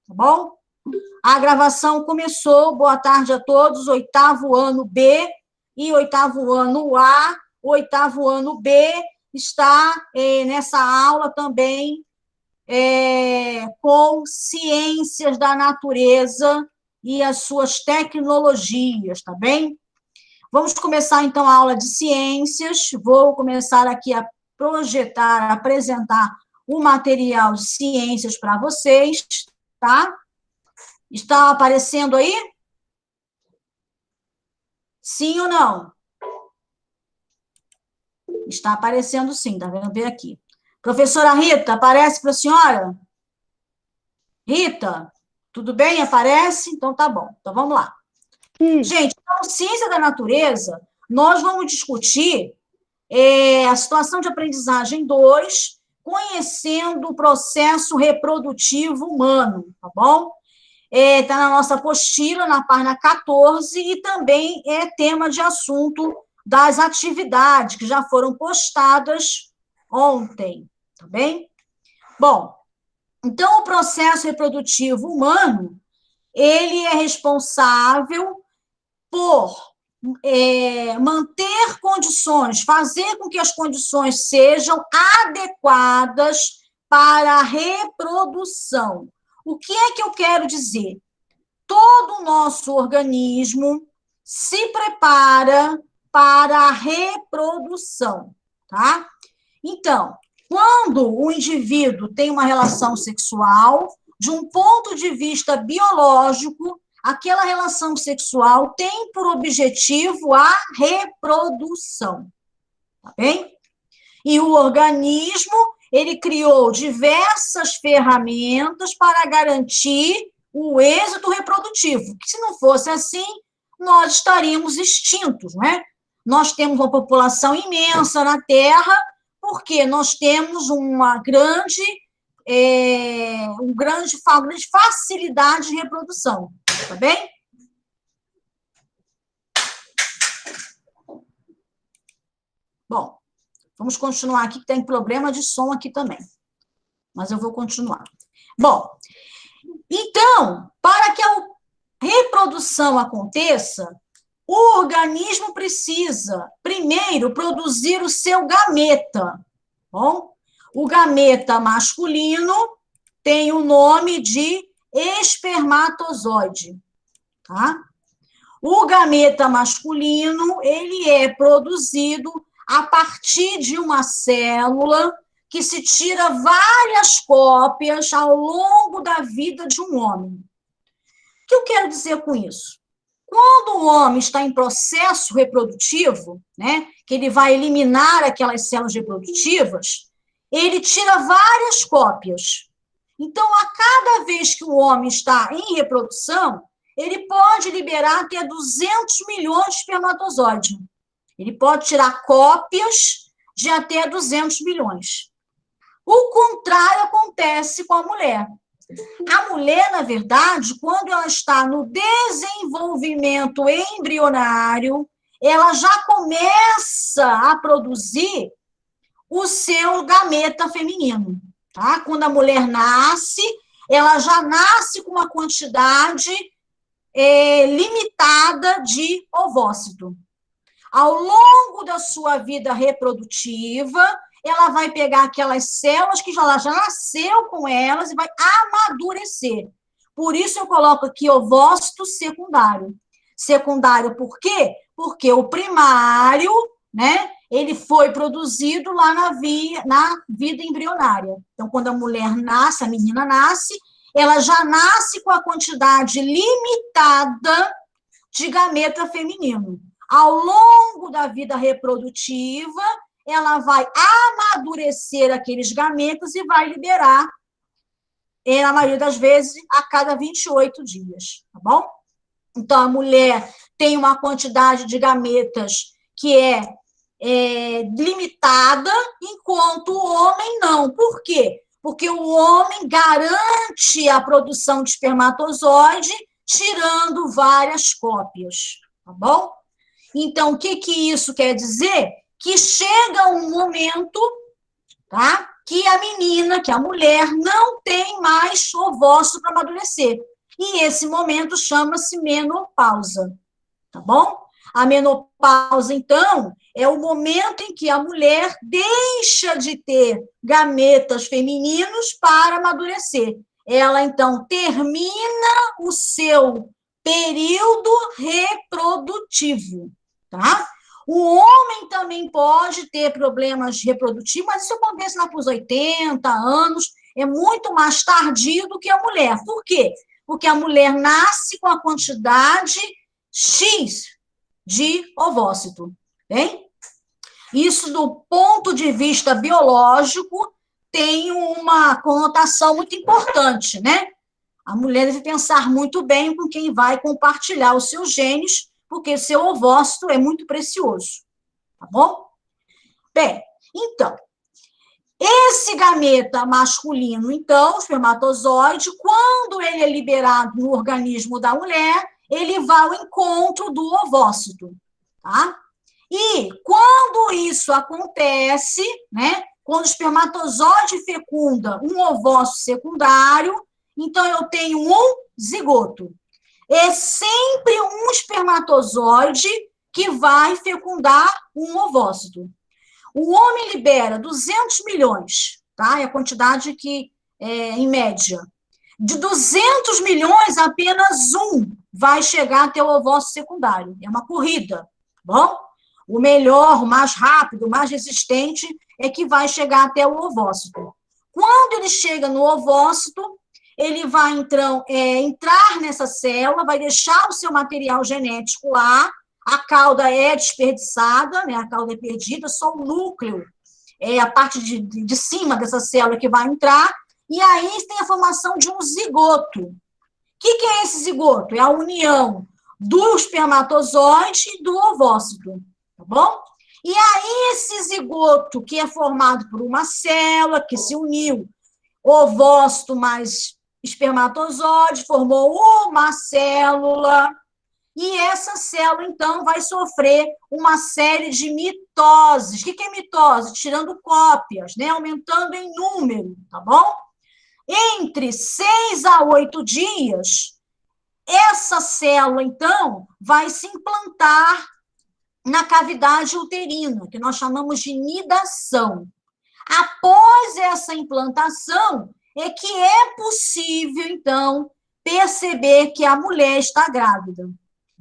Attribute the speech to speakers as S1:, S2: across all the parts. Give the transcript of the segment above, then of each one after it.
S1: tá bom? A gravação começou, boa tarde a todos, 8º ano B e 8º ano A. O 8º ano B está nessa aula também com ciências da natureza e as suas tecnologias, tá bem? Vamos começar, então, a aula de ciências. Vou começar aqui a projetar, a apresentar o material de ciências para vocês, tá? Está aparecendo aí? Sim ou não? Está aparecendo sim, tá vendo? Ver aqui. Professora Rita, aparece para a senhora? Rita, tudo bem? Aparece? Então tá bom. Então vamos lá. Gente, então, ciência da natureza, nós vamos discutir a situação de aprendizagem 2, conhecendo o processo reprodutivo humano, tá bom? Está na nossa apostila, na página 14, e também é tema de assunto das atividades que já foram postadas ontem, tá bem? Bom, então o processo reprodutivo humano, ele é responsável por manter condições, fazer com que as condições sejam adequadas para a reprodução. O que é que eu quero dizer? Todo o nosso organismo se prepara para a reprodução, tá? Então, quando o indivíduo tem uma relação sexual, de um ponto de vista biológico, aquela relação sexual tem por objetivo a reprodução, tá bem? E o organismo, ele criou diversas ferramentas para garantir o êxito reprodutivo, que se não fosse assim, nós estaríamos extintos, não é? Nós temos uma população imensa na Terra, porque nós temos uma grande facilidade de reprodução, tá bem? Bom, vamos continuar aqui, que tem problema de som aqui também. Mas eu vou continuar. Bom, então, para que a reprodução aconteça, o organismo precisa, primeiro, produzir o seu gameta. Bom, o gameta masculino tem o nome de espermatozoide, tá? O gameta masculino, ele é produzido a partir de uma célula que se tira várias cópias ao longo da vida de um homem. O que eu quero dizer com isso? Quando o homem está em processo reprodutivo, né, que ele vai eliminar aquelas células reprodutivas, ele tira várias cópias. Então, a cada vez que o homem está em reprodução, ele pode liberar até 200 milhões de espermatozoides. Ele pode tirar cópias de até 200 milhões. O contrário acontece com a mulher. A mulher, na verdade, quando ela está no desenvolvimento embrionário, ela já começa a produzir o seu gameta feminino, tá? Quando a mulher nasce, ela já nasce com uma quantidade limitada de ovócito. Ao longo da sua vida reprodutiva, ela vai pegar aquelas células que ela já nasceu com elas e vai amadurecer. Por isso eu coloco aqui ovócito secundário. Secundário por quê? Porque o primário, né, ele foi produzido lá na vida embrionária. Então, quando a mulher nasce, a menina nasce, ela já nasce com a quantidade limitada de gameta feminino. Ao longo da vida reprodutiva, ela vai amadurecer aqueles gametas e vai liberar, na maioria das vezes, a cada 28 dias, tá bom? Então, a mulher tem uma quantidade de gametas que é limitada, enquanto o homem não. Por quê? Porque o homem garante a produção de espermatozoide tirando várias cópias, tá bom? Então, o que isso quer dizer? Que chega um momento, tá? que a menina, que a mulher, não tem mais ovócito para amadurecer. E esse momento chama-se menopausa, tá bom? A menopausa, então, é o momento em que a mulher deixa de ter gametas femininos para amadurecer. Ela, então, termina o seu período reprodutivo, tá? O homem também pode ter problemas reprodutivos, mas isso acontece lá para os 80 anos, é muito mais tardio do que a mulher. Por quê? Porque a mulher nasce com a quantidade X de ovócito, bem? Isso, do ponto de vista biológico, tem uma conotação muito importante, né? A mulher deve pensar muito bem com quem vai compartilhar os seus genes, porque seu ovócito é muito precioso, tá bom? Bem, então, esse gameta masculino, então, o espermatozoide, quando ele é liberado no organismo da mulher, ele vai ao encontro do ovócito, tá? E quando isso acontece, né, quando o espermatozoide fecunda um ovócito secundário, então eu tenho um zigoto. É sempre um espermatozoide que vai fecundar um ovócito. O homem libera 200 milhões, tá? É a quantidade que, em média. De 200 milhões, apenas um vai chegar até o ovócito secundário. É uma corrida, tá bom? O melhor, o mais rápido, o mais resistente é que vai chegar até o ovócito. Quando ele chega no ovócito, ele vai, então, entrar nessa célula, vai deixar o seu material genético lá, a cauda é desperdiçada, né? A cauda é perdida, só o núcleo, a parte de cima dessa célula que vai entrar, e aí tem a formação de um zigoto. O que é esse zigoto? É a união do espermatozoide e do ovócito, tá bom? E aí esse zigoto, que é formado por uma célula que se uniu, ovócito mais espermatozoide, formou uma célula, e essa célula, então, vai sofrer uma série de mitoses. O que é mitose? Tirando cópias, né? Aumentando em número, tá bom? Entre 6 a 8 dias, essa célula, então, vai se implantar na cavidade uterina, que nós chamamos de nidação. Após essa implantação, é que é possível, então, perceber que a mulher está grávida.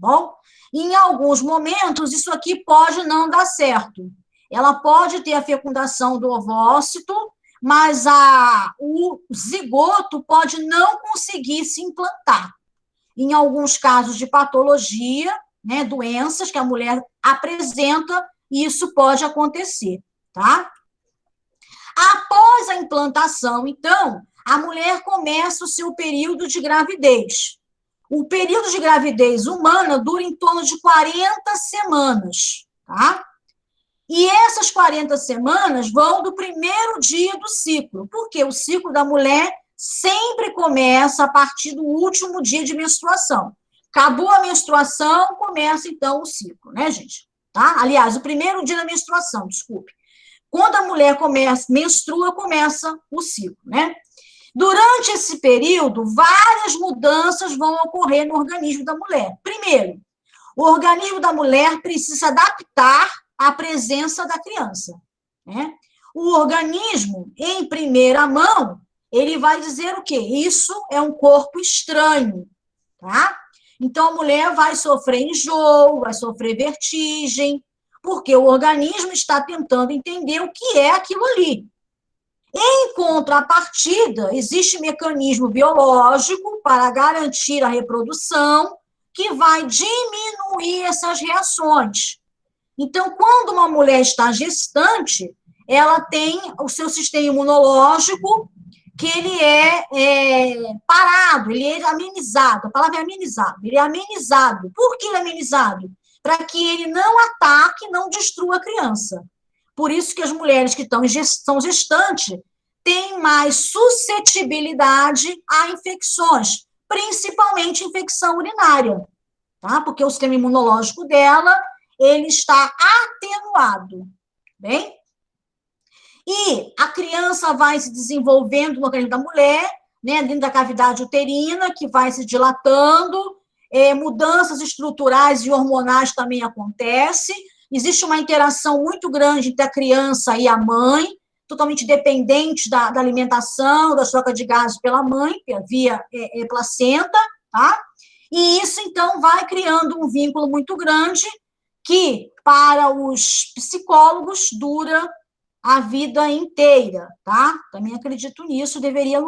S1: Bom, em alguns momentos, isso aqui pode não dar certo. Ela pode ter a fecundação do ovócito, mas o zigoto pode não conseguir se implantar. Em alguns casos de patologia, né, doenças que a mulher apresenta, isso pode acontecer, tá? Após a implantação, então, a mulher começa o seu período de gravidez. O período de gravidez humana dura em torno de 40 semanas, tá? E essas 40 semanas vão do primeiro dia do ciclo, porque o ciclo da mulher sempre começa a partir do último dia de menstruação. Acabou a menstruação, começa, então, o ciclo, né, gente? Tá? Aliás, o primeiro dia da menstruação, desculpe. Quando a mulher menstrua, começa o ciclo, né? Durante esse período, várias mudanças vão ocorrer no organismo da mulher. Primeiro, o organismo da mulher precisa se adaptar à presença da criança, né? O organismo, em primeira mão, ele vai dizer o quê? Isso é um corpo estranho, tá? Então, a mulher vai sofrer enjoo, vai sofrer vertigem, porque o organismo está tentando entender o que é aquilo ali. Em contrapartida, existe mecanismo biológico para garantir a reprodução que vai diminuir essas reações. Então, quando uma mulher está gestante, ela tem o seu sistema imunológico que ele é parado, ele é amenizado, a palavra é amenizado, ele é amenizado. Por que ele é amenizado? Para que ele não ataque, não destrua a criança. Por isso que as mulheres que são gestantes têm mais suscetibilidade a infecções, principalmente infecção urinária, tá? Porque o sistema imunológico dela, ele está atenuado, bem? E a criança vai se desenvolvendo no organismo da mulher, né, dentro da cavidade uterina, que vai se dilatando, mudanças estruturais e hormonais também acontecem, existe uma interação muito grande entre a criança e a mãe, totalmente dependente da alimentação, da troca de gases pela mãe, via placenta, tá? E isso, então, vai criando um vínculo muito grande que, para os psicólogos, dura a vida inteira, tá? Também acredito nisso, deveria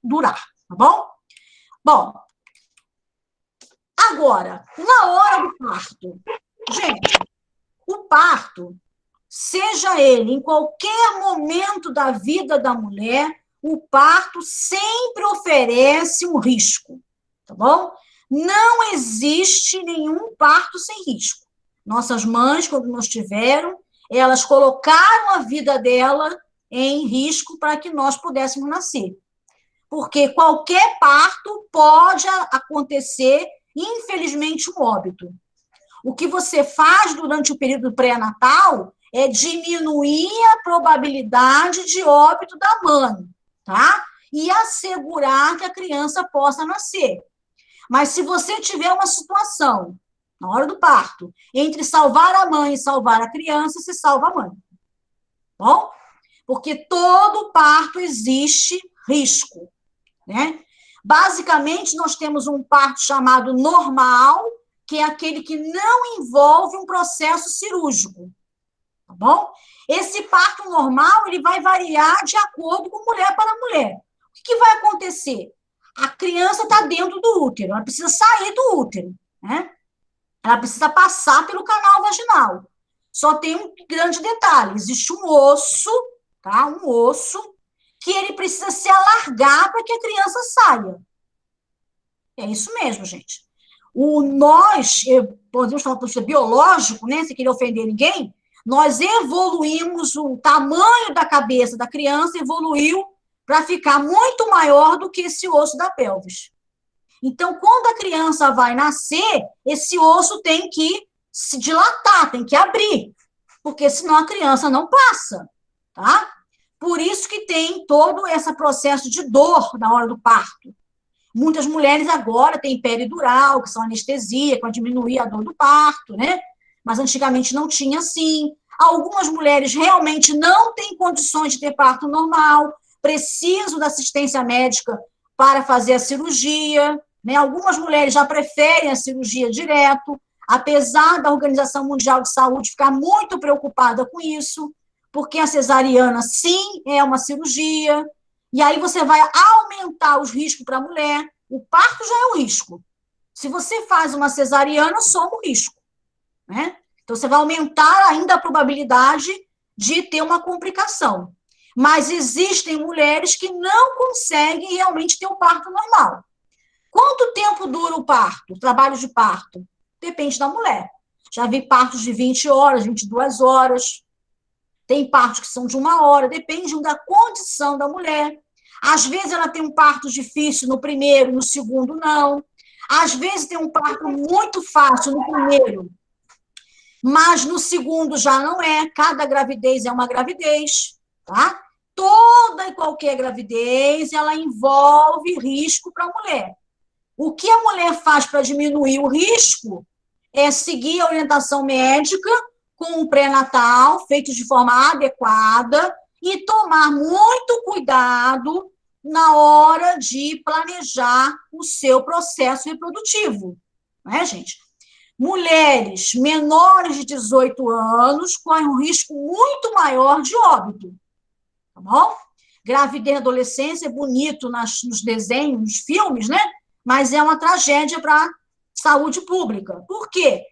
S1: durar, tá bom? Bom, agora, na hora do parto, gente, o parto, seja ele em qualquer momento da vida da mulher, o parto sempre oferece um risco, tá bom? Não existe nenhum parto sem risco. Nossas mães, quando nos tiveram, elas colocaram a vida dela em risco para que nós pudéssemos nascer. Porque qualquer parto pode acontecer, infelizmente, um óbito. O que você faz durante o período pré-natal é diminuir a probabilidade de óbito da mãe, tá? E assegurar que a criança possa nascer. Mas se você tiver uma situação, na hora do parto, entre salvar a mãe e salvar a criança, você salva a mãe. Bom? Porque todo parto existe risco, né? Basicamente, nós temos um parto chamado normal, que é aquele que não envolve um processo cirúrgico, tá bom? Esse parto normal, ele vai variar de acordo com mulher para mulher. O que vai acontecer? A criança está dentro do útero, ela precisa sair do útero, né? Ela precisa passar pelo canal vaginal. Só tem um grande detalhe, existe um osso, tá? Um osso, que ele precisa se alargar para que a criança saia. É isso mesmo, gente. Nós, podemos falar do biológico, né? Sem querer ofender ninguém, nós evoluímos, o tamanho da cabeça da criança evoluiu para ficar muito maior do que esse osso da pelvis. Então, quando a criança vai nascer, esse osso tem que se dilatar, tem que abrir, porque senão a criança não passa, tá? Por isso que tem todo esse processo de dor na hora do parto. Muitas mulheres agora têm peridural, que são anestesia, para diminuir a dor do parto, né? Mas antigamente não tinha assim. Algumas mulheres realmente não têm condições de ter parto normal, precisam da assistência médica para fazer a cirurgia, né? Algumas mulheres já preferem a cirurgia direto, apesar da Organização Mundial de Saúde ficar muito preocupada com isso, porque a cesariana, sim, é uma cirurgia, e aí você vai aumentar os riscos para a mulher. O parto já é um risco. Se você faz uma cesariana, soma o risco, né? Então, você vai aumentar ainda a probabilidade de ter uma complicação. Mas existem mulheres que não conseguem realmente ter um parto normal. Quanto tempo dura o parto, o trabalho de parto? Depende da mulher. Já vi partos de 20 horas, 22 horas. Tem partos que são de 1 hora, depende da condição da mulher. Às vezes ela tem um parto difícil no primeiro, no segundo não. Às vezes tem um parto muito fácil no primeiro, mas no segundo já não é. Cada gravidez é uma gravidez, tá? Toda e qualquer gravidez, ela envolve risco para a mulher. O que a mulher faz para diminuir o risco é seguir a orientação médica com o pré-natal, feito de forma adequada, e tomar muito cuidado na hora de planejar o seu processo reprodutivo, né, gente? Mulheres menores de 18 anos correm um risco muito maior de óbito, tá bom? Gravidez na adolescência é bonito nos desenhos, nos filmes, né? Mas é uma tragédia para a saúde pública. Por quê?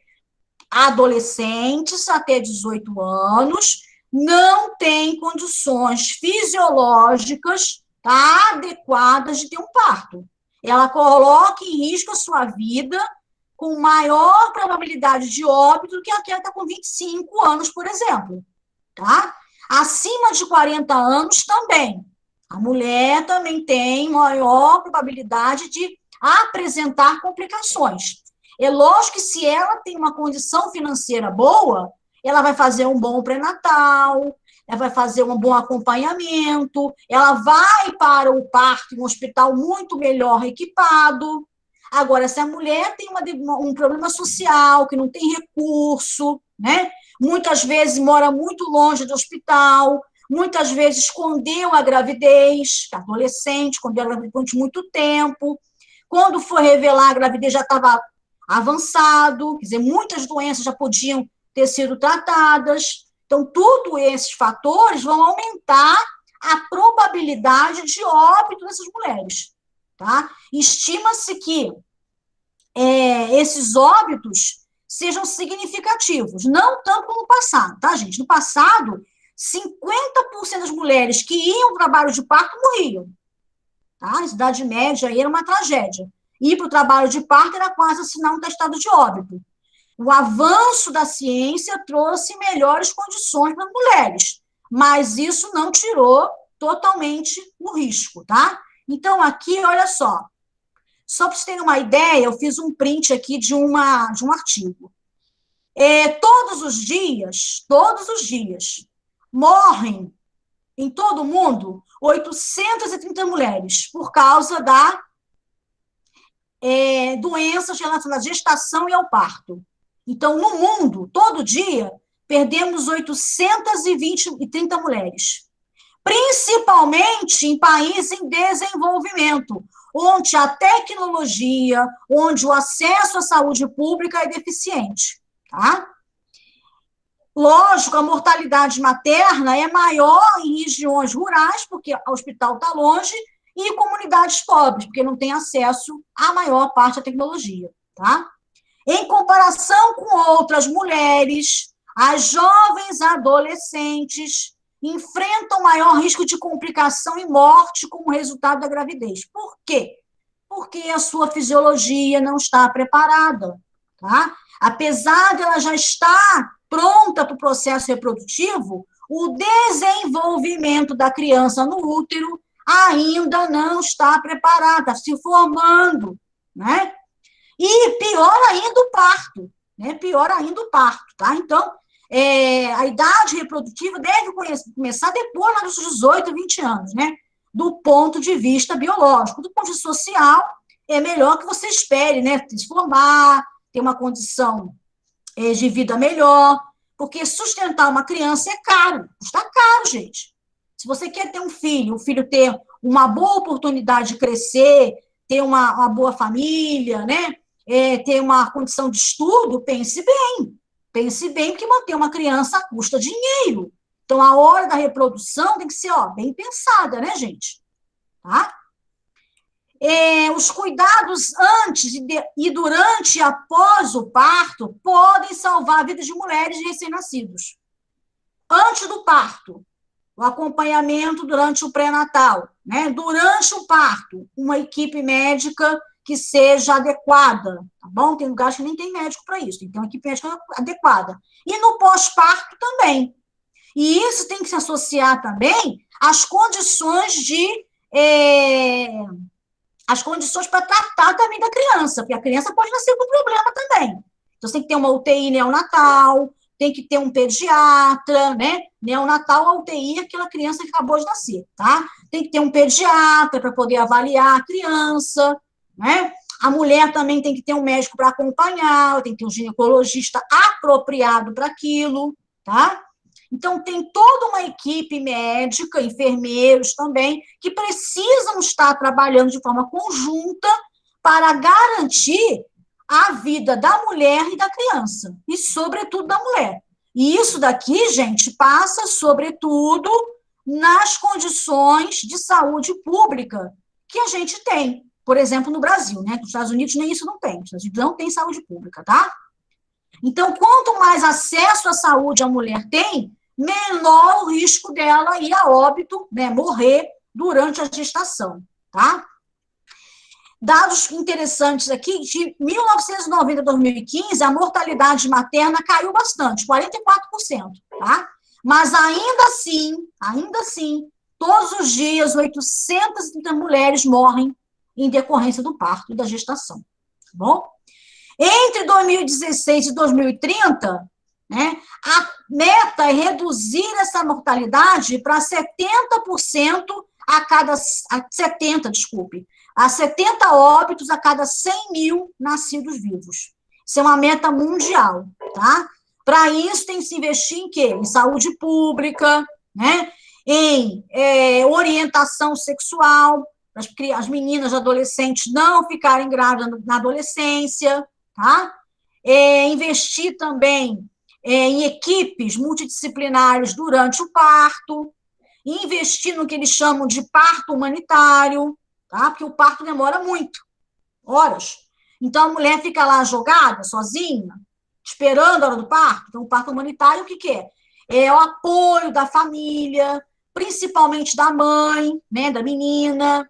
S1: Adolescentes até 18 anos não têm condições fisiológicas, tá, adequadas de ter um parto. Ela coloca em risco a sua vida com maior probabilidade de óbito do que aquela que está com 25 anos, por exemplo. Tá? Acima de 40 anos também. A mulher também tem maior probabilidade de apresentar complicações. É lógico que se ela tem uma condição financeira boa, ela vai fazer um bom pré-natal, ela vai fazer um bom acompanhamento, ela vai para o parto em um hospital muito melhor equipado. Agora, se a mulher tem um problema social, que não tem recurso, né? Muitas vezes mora muito longe do hospital, muitas vezes escondeu a gravidez, adolescente, escondeu a gravidez durante muito tempo. Quando foi revelar, a gravidez já estava avançado, quer dizer, muitas doenças já podiam ter sido tratadas. Então, todos esses fatores vão aumentar a probabilidade de óbito dessas mulheres. Tá? Estima-se que esses óbitos sejam significativos, não tanto como no passado, tá, gente? No passado, 50% das mulheres que iam para o trabalho de parto morriam. Tá? A Idade Média aí era uma tragédia. Ir para o trabalho de parto era quase assinar um testado de óbito. O avanço da ciência trouxe melhores condições para as mulheres, mas isso não tirou totalmente o risco, tá? Então, aqui, olha só para vocês terem uma ideia, eu fiz um print aqui de um artigo. Todos os dias, morrem em todo o mundo 830 mulheres por causa da doenças relacionadas à gestação e ao parto. Então, no mundo, todo dia, perdemos 830 mulheres, principalmente em países em desenvolvimento, onde a tecnologia, onde o acesso à saúde pública é deficiente, tá? Lógico, a mortalidade materna é maior em regiões rurais, porque o hospital está longe, e comunidades pobres, porque não tem acesso à maior parte da tecnologia, tá? Em comparação com outras mulheres, as jovens adolescentes enfrentam maior risco de complicação e morte como resultado da gravidez. Por quê? Porque a sua fisiologia não está preparada, tá? Apesar de ela já estar pronta para o processo reprodutivo, o desenvolvimento da criança no útero ainda não está preparada, está se formando, né? E pior ainda o parto, né? Pior ainda o parto, tá? Então, a idade reprodutiva deve começar depois dos 18, 20 anos, né? Do ponto de vista biológico. Do ponto de vista social, é melhor que você espere, né? Se formar, ter uma condição de vida melhor, porque sustentar uma criança é caro, custa caro, gente. Se você quer ter um filho, o filho ter uma boa oportunidade de crescer, ter uma boa família, né? Ter uma condição de estudo, pense bem, porque manter uma criança custa dinheiro. Então, a hora da reprodução tem que ser bem pensada, né, gente? Tá? Os cuidados antes e durante e após o parto podem salvar a vida de mulheres recém-nascidos. Antes do parto, o acompanhamento durante o pré-natal, né? Durante o parto, uma equipe médica que seja adequada, tá bom? Tem lugares que nem tem médico para isso, tem que ter uma equipe médica adequada. E no pós-parto também. E isso tem que se associar também às condições as condições para tratar também da criança, porque a criança pode nascer com problema também. Então, você tem que ter uma UTI neonatal, tem que ter um pediatra, né? Neonatal, a UTI é aquela criança que acabou de nascer, tá? Tem que ter um pediatra para poder avaliar a criança, né? A mulher também tem que ter um médico para acompanhar, tem que ter um ginecologista apropriado para aquilo, tá? Então, tem toda uma equipe médica, enfermeiros também, que precisam estar trabalhando de forma conjunta para garantir a vida da mulher e da criança, e, sobretudo, da mulher. E isso daqui, gente, passa, sobretudo, nas condições de saúde pública que a gente tem. Por exemplo, no Brasil, né? Nos Estados Unidos nem isso não tem. Os Estados Unidos não tem saúde pública, tá? Então, quanto mais acesso à saúde a mulher tem, menor o risco dela ir a óbito, né, morrer durante a gestação, tá? Dados interessantes aqui, de 1990 a 2015, a mortalidade materna caiu bastante, 44%, tá? Mas ainda assim, todos os dias, 830 mulheres morrem em decorrência do parto e da gestação, tá bom? Entre 2016 e 2030, né? A meta é reduzir essa mortalidade para 70% a 70 óbitos a cada 100 mil nascidos vivos. Isso é uma meta mundial, tá? Para isso, tem que se investir em quê? Em saúde pública, né? Em orientação sexual, para as meninas e adolescentes não ficarem grávidas na adolescência, tá? Investir também em equipes multidisciplinares durante o parto, investir no que eles chamam de parto humanitário, tá? Porque o parto demora muito, horas. Então, a mulher fica lá jogada, sozinha, esperando a hora do parto. Então, o parto humanitário, o que que é? É o apoio da família, principalmente da mãe, né, da menina,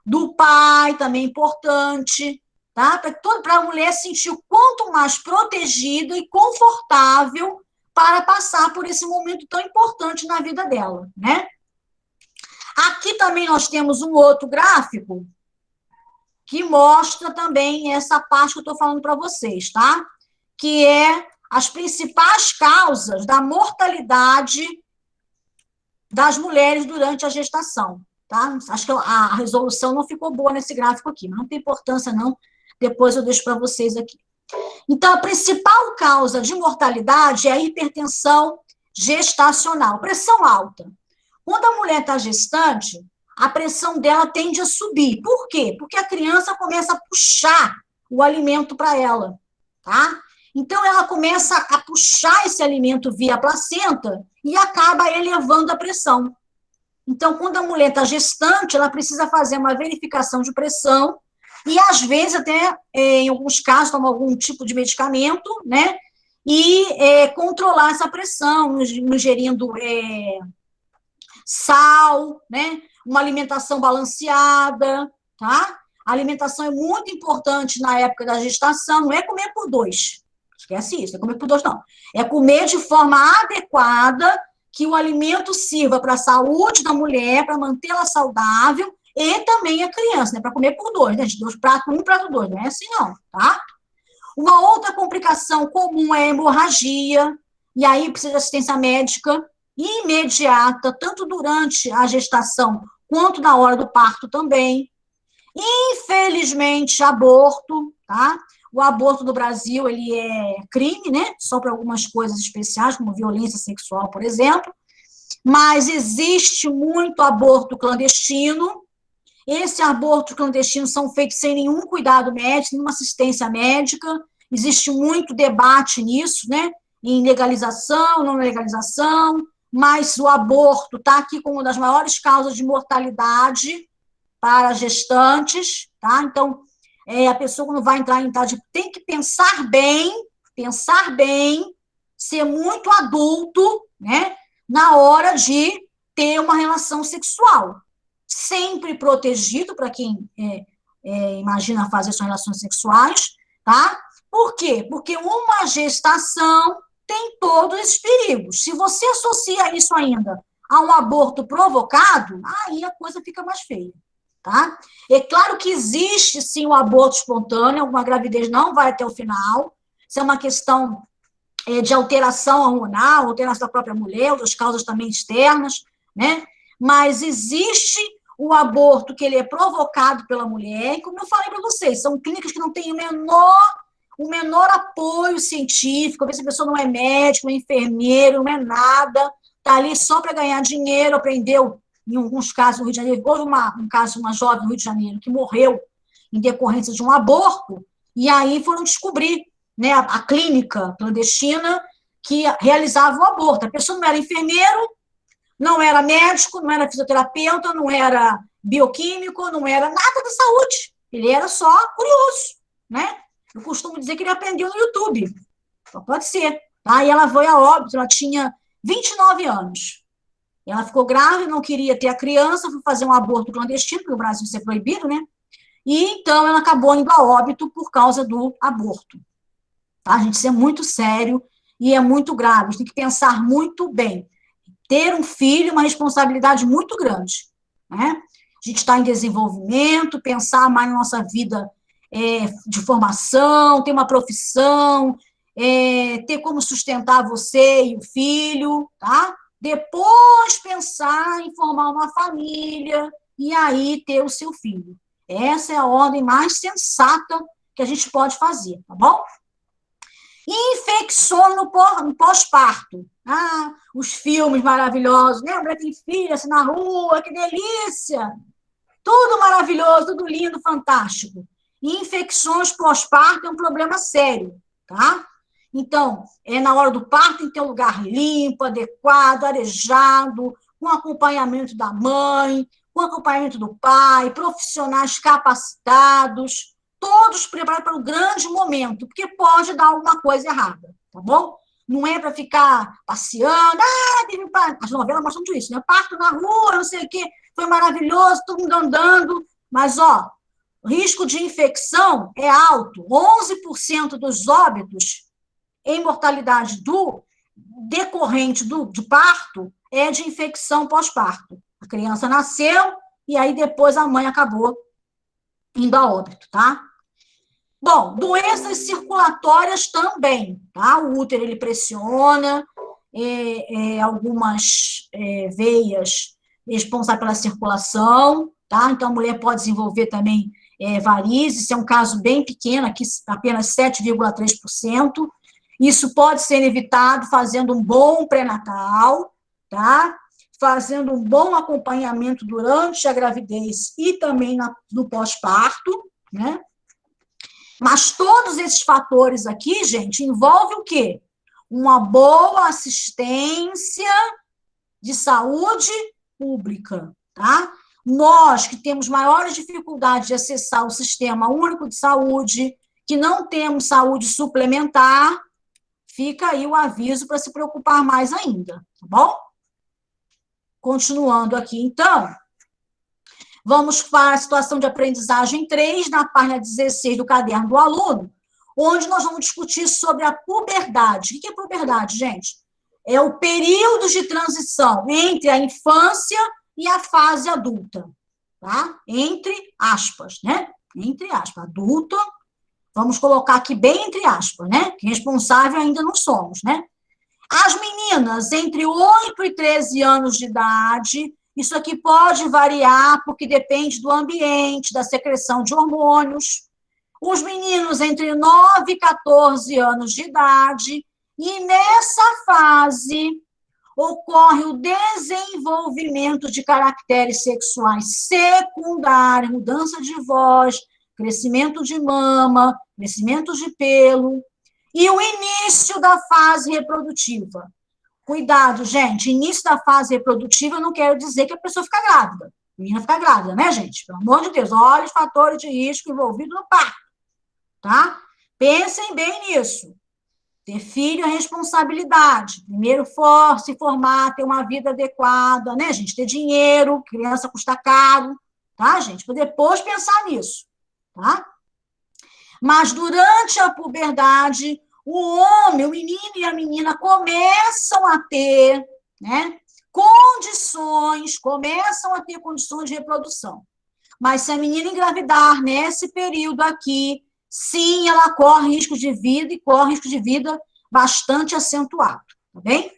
S1: do pai, também importante, tá? Para a mulher sentir o quanto mais protegida e confortável para passar por esse momento tão importante na vida dela, né? Aqui também nós temos um outro gráfico que mostra também essa parte que eu estou falando para vocês, tá? Que é as principais causas da mortalidade das mulheres durante a gestação, tá? Acho que a resolução não ficou boa nesse gráfico aqui, mas não tem importância, não. Depois eu deixo para vocês aqui. Então, a principal causa de mortalidade é a hipertensão gestacional, pressão alta. Quando a mulher está gestante, a pressão dela tende a subir. Por quê? Porque a criança começa a puxar o alimento para ela, tá? Então, ela começa a puxar esse alimento via placenta e acaba elevando a pressão. Então, quando a mulher está gestante, ela precisa fazer uma verificação de pressão e, às vezes, até, em alguns casos, tomar algum tipo de medicamento, né? E controlar essa pressão, ingerindo sal, né? Uma alimentação balanceada, tá? A alimentação é muito importante na época da gestação, não é comer por dois. Esquece isso, não é comer por dois, não. É comer de forma adequada, que o alimento sirva para a saúde da mulher, para mantê-la saudável, e também a criança, né? Para comer por dois, né? De dois pratos, um prato dois, não é assim, não, tá? Uma outra complicação comum é a hemorragia, e aí precisa de assistência médica imediata, tanto durante a gestação quanto na hora do parto também. Infelizmente, aborto, tá? O aborto no Brasil, ele é crime, né? Só para algumas coisas especiais, como violência sexual, por exemplo. Mas existe muito aborto clandestino. Esse aborto clandestino são feitos sem nenhum cuidado médico, nenhuma assistência médica. Existe muito debate nisso, né? Em legalização, não legalização. Mas o aborto está aqui como uma das maiores causas de mortalidade para gestantes, tá? Então, a pessoa, quando vai entrar em idade, tem que pensar bem, ser muito adulto, né? Na hora de ter uma relação sexual. Sempre protegido para quem imagina fazer suas relações sexuais, tá? Por quê? Porque uma gestação tem todos esses perigos. Se você associa isso ainda a um aborto provocado, aí a coisa fica mais feia, tá? É claro que existe, sim, o aborto espontâneo, uma gravidez não vai até o final, isso é uma questão de alteração hormonal, alteração da própria mulher, outras causas também externas, né? Mas existe o aborto que ele é provocado pela mulher, e como eu falei para vocês, são clínicas que não têm o menor apoio científico, às vezes a pessoa não é médico, não é enfermeiro, não é nada, está ali só para ganhar dinheiro, aprendeu, em alguns casos no Rio de Janeiro, houve um caso de uma jovem no Rio de Janeiro que morreu em decorrência de um aborto, e aí foram descobrir, né, a clínica clandestina que realizava o aborto. A pessoa não era enfermeiro, não era médico, não era fisioterapeuta, não era bioquímico, não era nada de saúde. Ele era só curioso, né? Eu costumo dizer que ele aprendeu no YouTube. Só pode ser. Tá? E ela foi a óbito, ela tinha 29 anos. Ela ficou grávida, não queria ter a criança, foi fazer um aborto clandestino, porque o Brasil isso é proibido, né? E então ela acabou indo a óbito por causa do aborto. Tá, gente? Isso é muito sério e é muito grave. A gente tem que pensar muito bem. Ter um filho é uma responsabilidade muito grande, né? A gente está em desenvolvimento, pensar mais na nossa vida de formação, ter uma profissão, ter como sustentar você e o filho, tá? Depois pensar em formar uma família e aí ter o seu filho. Essa é a ordem mais sensata que a gente pode fazer, tá bom? Infecções no pós-parto. Ah, os filmes maravilhosos. Lembra? Tem filho assim na rua, que delícia! Tudo maravilhoso, tudo lindo, fantástico. Infecções pós-parto é um problema sério, tá? Então, na hora do parto tem que ter um lugar limpo, adequado, arejado, com acompanhamento da mãe, com acompanhamento do pai, profissionais capacitados, todos preparados para um grande momento, porque pode dar alguma coisa errada, tá bom? Não é para ficar passeando, as novelas mostram tudo isso, né? Parto na rua, não sei o quê, foi maravilhoso, todo mundo andando, mas, o risco de infecção é alto, 11% dos óbitos em mortalidade decorrente de parto é de infecção pós-parto. A criança nasceu e aí depois a mãe acabou indo a óbito, tá? Bom, doenças circulatórias também, tá? O útero, ele pressiona, algumas veias responsáveis pela circulação, tá? Então, a mulher pode desenvolver também varizes, isso é um caso bem pequeno, aqui apenas 7,3%. Isso pode ser evitado fazendo um bom pré-natal, tá? Fazendo um bom acompanhamento durante a gravidez e também no pós-parto, né? Mas todos esses fatores aqui, gente, envolvem o quê? Uma boa assistência de saúde pública, tá? Nós que temos maiores dificuldades de acessar o Sistema Único de Saúde, que não temos saúde suplementar, fica aí o aviso para se preocupar mais ainda, tá bom? Continuando aqui, então, vamos para a situação de aprendizagem 3, na página 16 do caderno do aluno, onde nós vamos discutir sobre a puberdade. O que é puberdade, gente? É o período de transição entre a infância e a fase adulta, tá? Entre aspas, né? Entre aspas, adulto, vamos colocar aqui bem entre aspas, né? Que responsável ainda não somos, né? As meninas entre 8 e 13 anos de idade, isso aqui pode variar, porque depende do ambiente, da secreção de hormônios. Os meninos entre 9 e 14 anos de idade, e nessa fase ocorre o desenvolvimento de caracteres sexuais secundários, mudança de voz, crescimento de mama, crescimento de pelo, e o início da fase reprodutiva. Cuidado, gente, início da fase reprodutiva não quero dizer que a pessoa fica grávida. A menina fica grávida, né, gente? Pelo amor de Deus, olha os fatores de risco envolvidos no parto, tá? Pensem bem nisso. Ter filho é responsabilidade. Primeiro, se formar, ter uma vida adequada, né, gente? Ter dinheiro, criança custa caro, tá, gente? Para depois pensar nisso, tá? Mas durante a puberdade, o homem, o menino e a menina começam a ter, né, começam a ter condições de reprodução. Mas se a menina engravidar nesse período aqui, sim, ela corre risco de vida e corre risco de vida bastante acentuado, tá bem?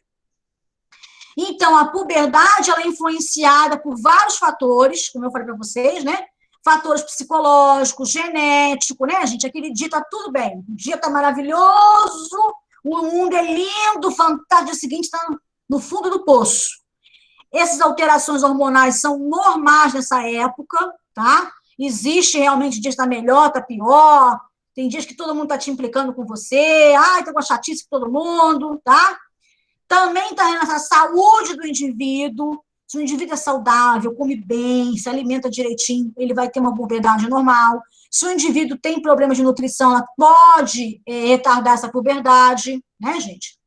S1: Então, a puberdade, ela é influenciada por vários fatores, como eu falei para vocês, né? Fatores psicológicos, genéticos, né, gente? Aquele dia tá tudo bem, o dia tá maravilhoso, o mundo é lindo, fantástico, dia seguinte está no fundo do poço. Essas alterações hormonais são normais nessa época, tá? Existe realmente dias que está melhor, está pior, tem dias que todo mundo está te implicando com você, tá com a chatice com todo mundo, tá? Também está nessa saúde do indivíduo. Se o indivíduo é saudável, come bem, se alimenta direitinho, ele vai ter uma puberdade normal. Se o indivíduo tem problemas de nutrição, ela pode retardar essa puberdade, né, gente?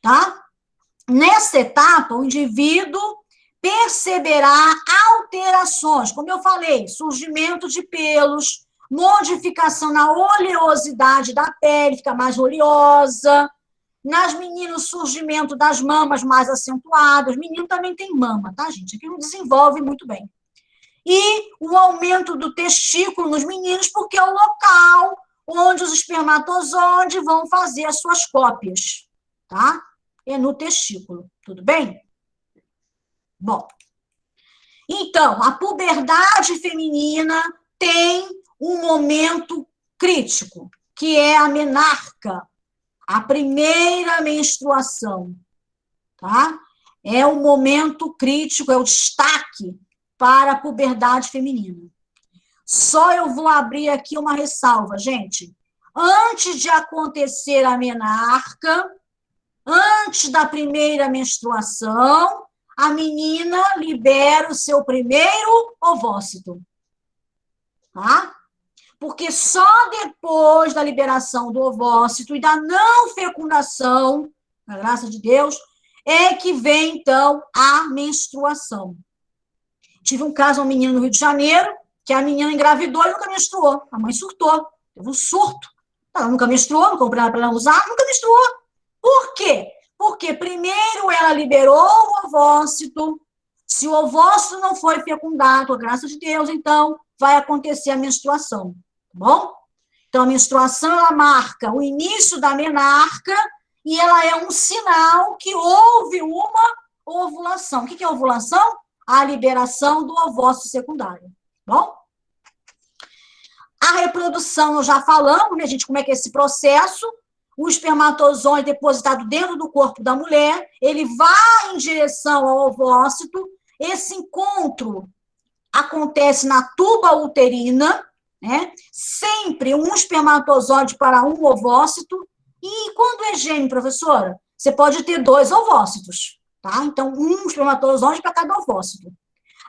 S1: Tá? Nessa etapa, o indivíduo perceberá alterações, como eu falei, surgimento de pelos, modificação na oleosidade da pele, fica mais oleosa. Nas meninas, surgimento das mamas mais acentuadas. Menino também tem mama, tá, gente? Aqui não desenvolve muito bem. E o aumento do testículo nos meninos, porque é o local onde os espermatozoides vão fazer as suas cópias, tá? É no testículo, tudo bem? Bom, então, a puberdade feminina tem um momento crítico, que é a menarca, a primeira menstruação, tá? É o momento crítico, é o destaque para a puberdade feminina. Só eu vou abrir aqui uma ressalva, gente. Antes de acontecer a menarca, antes da primeira menstruação, a menina libera o seu primeiro ovócito, tá? Porque só depois da liberação do ovócito e da não fecundação, na graça de Deus, é que vem, então, a menstruação. Tive um caso, um menino no Rio de Janeiro, que a menina engravidou e nunca menstruou. A mãe surtou, teve um surto. Ela nunca menstruou, não comprei nada para ela usar, nunca menstruou. Por quê? Porque primeiro ela liberou o ovócito. Se o ovócito não foi fecundado, a graça de Deus, então vai acontecer a menstruação, tá bom? Então, a menstruação, ela marca o início da menarca e ela é um sinal que houve uma ovulação. O que é ovulação? A liberação do ovócito secundário, tá bom? A reprodução, nós já falamos, né, gente, como é que é esse processo. O espermatozoide depositado dentro do corpo da mulher, ele vai em direção ao ovócito. Esse encontro acontece na tuba uterina, né? Sempre um espermatozoide para um ovócito. E quando é gêmeo, professora, você pode ter 2 ovócitos, tá? Então, um espermatozoide para cada ovócito.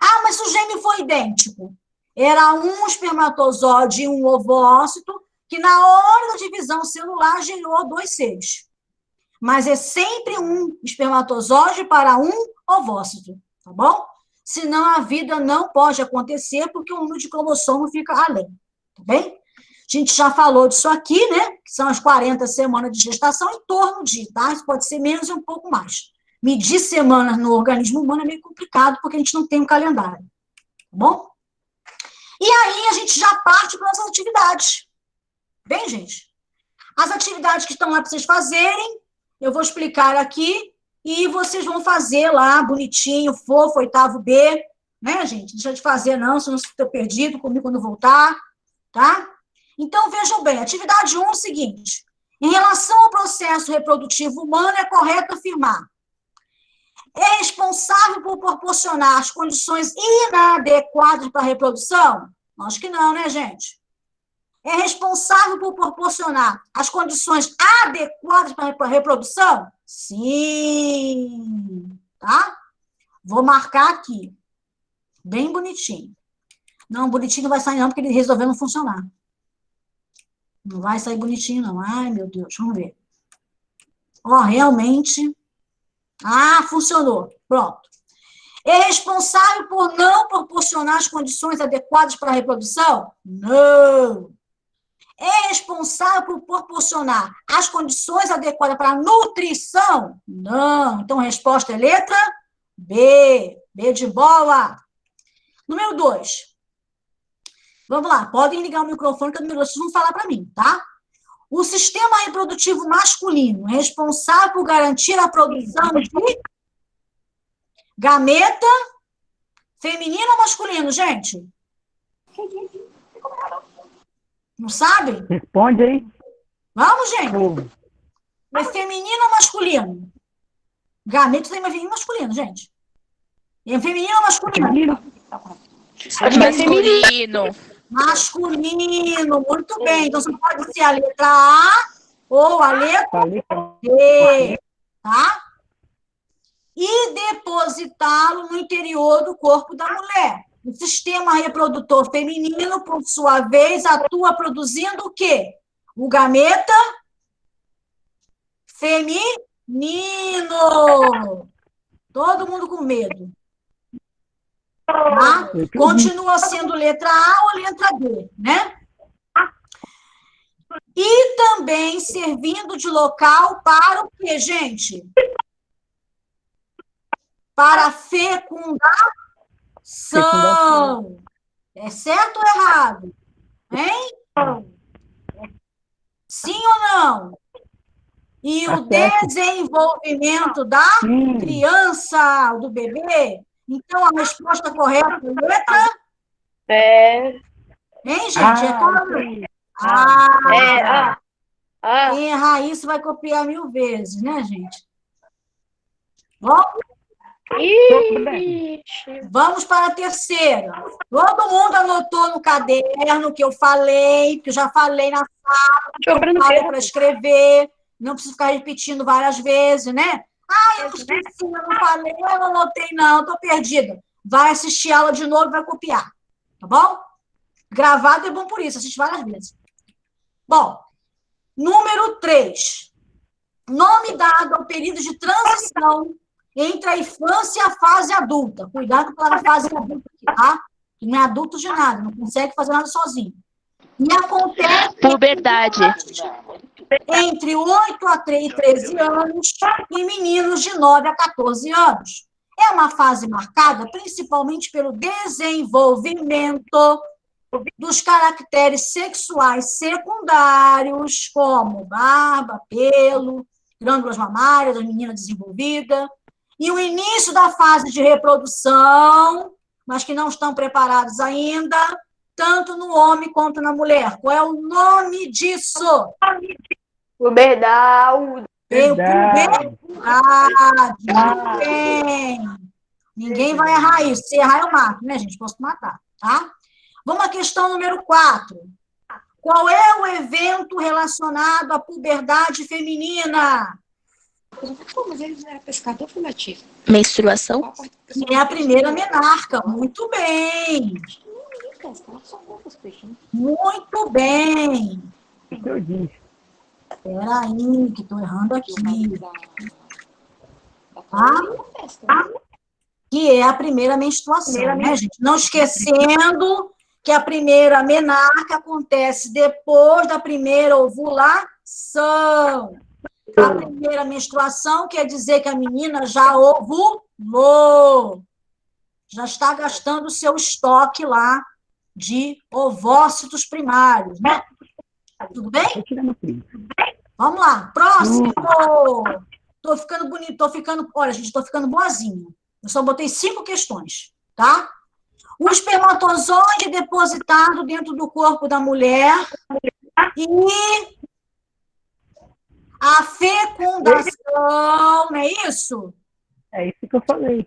S1: Ah, mas se o gêmeo for idêntico, era um espermatozoide e um ovócito, que na hora da divisão celular gerou 2 seres. Mas é sempre um espermatozoide para um ovócito, tá bom? Senão a vida não pode acontecer, porque o número de cromossomo fica além, tá bem? A gente já falou disso aqui, né? Que são as 40 semanas de gestação, em torno de, tá? Isso pode ser menos e um pouco mais. Medir semanas no organismo humano é meio complicado, porque a gente não tem um calendário, tá bom? E aí a gente já parte para as atividades. Bem, gente? As atividades que estão lá para vocês fazerem, eu vou explicar aqui, e vocês vão fazer lá, bonitinho, fofo, oitavo B, né, gente? Deixa de fazer, não, senão você fica perdido comigo quando voltar, tá? Então, vejam bem, atividade 1 é o seguinte: em relação ao processo reprodutivo humano, é correto afirmar: é responsável por proporcionar as condições inadequadas para a reprodução? Acho que não, né, gente? É responsável por proporcionar as condições adequadas para a reprodução? Sim. Tá? Vou marcar aqui. Bem bonitinho. Não, bonitinho não vai sair não, porque ele resolveu não funcionar. Não vai sair bonitinho, não. Ai, meu Deus, vamos ver. Ó, realmente... Ah, funcionou. Pronto. É responsável por não proporcionar as condições adequadas para a reprodução? Não. É responsável por proporcionar as condições adequadas para a nutrição? Não. Então, a resposta é letra B. B de bola. Número 2. Vamos lá, podem ligar o microfone, que vocês vão falar para mim, tá? O sistema reprodutivo masculino é responsável por garantir a produção de gameta feminino ou masculino, gente? Não sabe?
S2: Responde aí.
S1: Vamos, gente. É feminino ou masculino? Gameta tem feminino e masculino, gente. É feminino ou masculino?
S3: Masculino.
S1: Masculino, muito bem. Então, você pode ser a letra A ou a letra B, tá? E depositá-lo no interior do corpo da mulher. O sistema reprodutor feminino, por sua vez, atua produzindo o quê? O gameta feminino. Todo mundo com medo. Tá? Continua sendo letra A ou letra B, né? E também servindo de local para o quê, gente? Para fecundação. É certo ou errado? Hein? E o
S2: Certo.
S1: desenvolvimento da criança, do bebê. Então, a resposta correta é letra? Hein, gente? É qual? Quem errar isso vai copiar 1000 vezes, né, gente? Bom, vamos para a terceira. Todo mundo anotou no caderno que eu falei, que eu já falei na sala, que eu falei para escrever. Não preciso ficar repetindo várias vezes, né? Eu esqueci, eu não falei, eu não anotei, não, estou perdida. Vai assistir aula de novo e vai copiar, tá bom? Gravado é bom por isso, assiste várias vezes. Bom, número 3. Nome dado ao período de transição entre a infância e a fase adulta. Cuidado com a fase adulta aqui, tá? Que não é adulto de nada, não consegue fazer nada sozinho. E acontece
S3: Puberdade.
S1: entre 8 a 13 anos e meninos de 9 a 14 anos. É uma fase marcada principalmente pelo desenvolvimento dos caracteres sexuais secundários, como barba, pelo, glândulas mamárias, da menina desenvolvida, e o início da fase de reprodução, mas que não estão preparados ainda, tanto no homem quanto na mulher. Qual é o nome disso?
S4: Puberdade.
S1: Puberdade. Muito bem. Ninguém vai errar isso. Se errar, eu mato, né, gente? Posso matar, tá? Vamos à questão número 4. Qual é o evento relacionado à puberdade feminina?
S5: Mas ele não era pescador fundativo.
S3: Menstruação.
S1: Que é a primeira menarca. Muito bem. Muito bem. Espera aí, que estou errando aqui. Tá? Que é a primeira menstruação, né, gente? Não esquecendo que a primeira menarca acontece depois da primeira ovulação. A primeira menstruação quer dizer que a menina já ovulou, já está gastando o seu estoque lá de ovócitos primários, né? Tudo bem? Vamos lá, próximo. Estou ficando bonito, olha, gente, estou ficando boazinha. Eu só botei 5 questões, tá? O espermatozoide depositado dentro do corpo da mulher e a fecundação, não é isso?
S2: É isso que eu falei.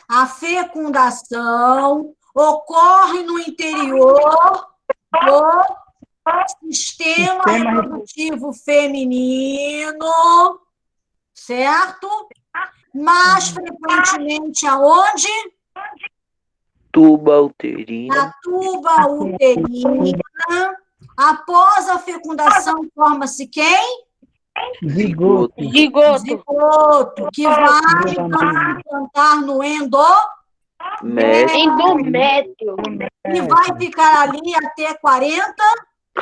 S1: A fecundação ocorre no interior do sistema reprodutivo feminino, certo? Mais frequentemente aonde?
S6: Tuba uterina.
S1: Na tuba uterina. Após a fecundação, forma-se quem?
S2: Zigoto.
S1: Zigoto, que vai implantar no
S4: Endométrio.
S1: e vai ficar ali até 40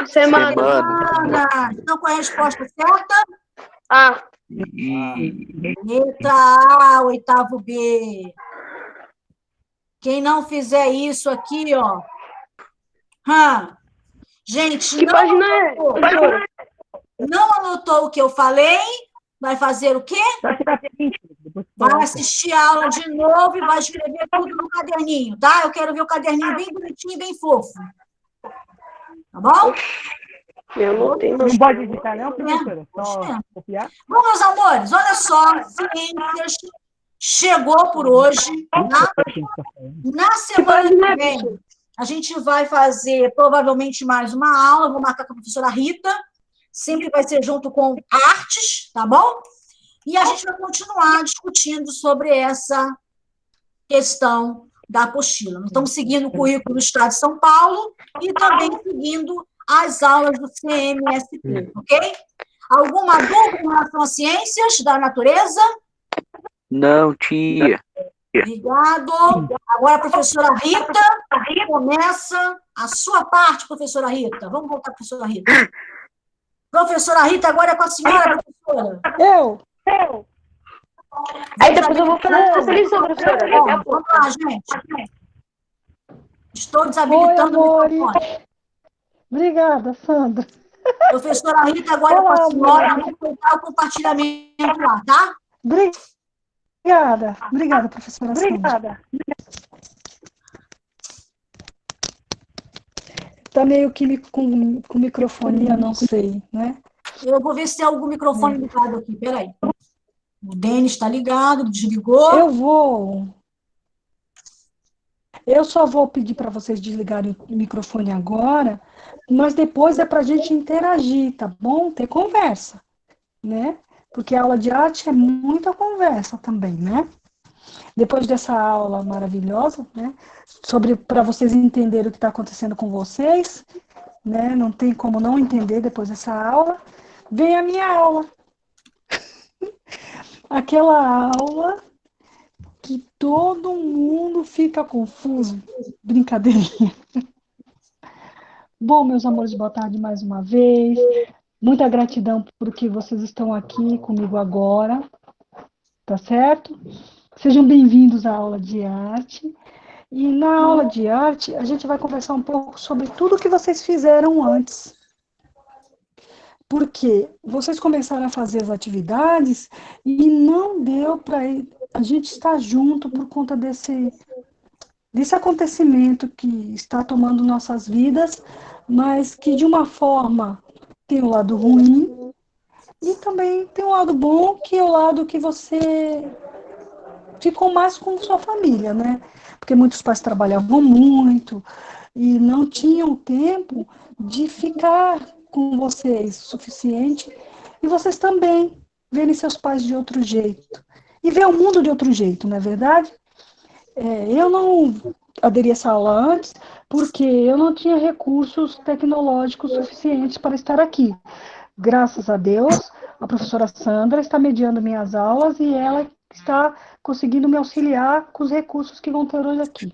S4: Semana.
S1: Então, qual é a resposta certa? Letra A, oitavo B. Quem não fizer isso aqui, ó. Gente,
S4: Que página é?
S1: não anotou o que eu falei? Vai fazer o quê? Vai assistir a aula de novo e vai escrever tudo no caderninho, tá? Eu quero ver o caderninho bem bonitinho, bem fofo. Tá bom?
S4: Eu não tenho.
S2: Não pode editar, não, professora? Só copiar?
S1: Bom, meus amores, olha só. Ciências chegou por hoje, tá? Na semana que vem, a gente vai fazer provavelmente mais uma aula. Eu vou marcar com a professora Rita. Sempre vai ser junto com artes, tá bom? E a gente vai continuar discutindo sobre essa questão da apostila. Nós estamos seguindo o currículo do Estado de São Paulo e também seguindo as aulas do CMSP, ok? Alguma dúvida em relação às ciências da natureza?
S6: Não, tia.
S1: Obrigado. Agora a professora Rita começa a sua parte, professora Rita. Vamos voltar, professora Rita. Professora Rita, agora é com a senhora, professora.
S5: Eu.
S4: Aí depois eu vou fazer essa lição, professora.
S1: Vamos lá, gente. Estou desabilitando o microfone.
S5: Obrigada, Sandra.
S1: Professora Rita, agora com a senhora, vou colocar o compartilhamento lá, tá?
S3: Obrigada, professora Sandra.
S2: Obrigada.
S3: Tá meio que com microfonia, não sei, né?
S1: Eu vou ver se tem algum microfone ligado aqui, peraí. O Denis está ligado, desligou.
S3: Eu só vou pedir para vocês desligarem o microfone agora, mas depois é para a gente interagir, tá bom? Ter conversa, né? Porque a aula de arte é muita conversa também, né? Depois dessa aula maravilhosa, né? Para vocês entenderem o que está acontecendo com vocês, né? Não tem como não entender depois dessa aula. Vem a minha aula. Aquela aula que todo mundo fica confuso. Brincadeirinha. Bom, meus amores, boa tarde mais uma vez. Muita gratidão por que vocês estão aqui comigo agora, tá certo? Sejam bem-vindos à aula de arte. E na aula de arte, a gente vai conversar um pouco sobre tudo que vocês fizeram antes. Porque vocês começaram a fazer as atividades e não deu para a gente estar junto por conta desse acontecimento que está tomando nossas vidas, mas que de uma forma tem o lado ruim e também tem o lado bom, que é o lado que você ficou mais com sua família, né? Porque muitos pais trabalhavam muito e não tinham tempo de ficar com vocês o suficiente, e vocês também verem seus pais de outro jeito e ver o mundo de outro jeito, não é verdade? Eu não aderi a essa aula antes porque eu não tinha recursos tecnológicos suficientes para estar aqui. Graças a Deus, a professora Sandra está mediando minhas aulas e ela está conseguindo me auxiliar com os recursos que vão ter hoje aqui.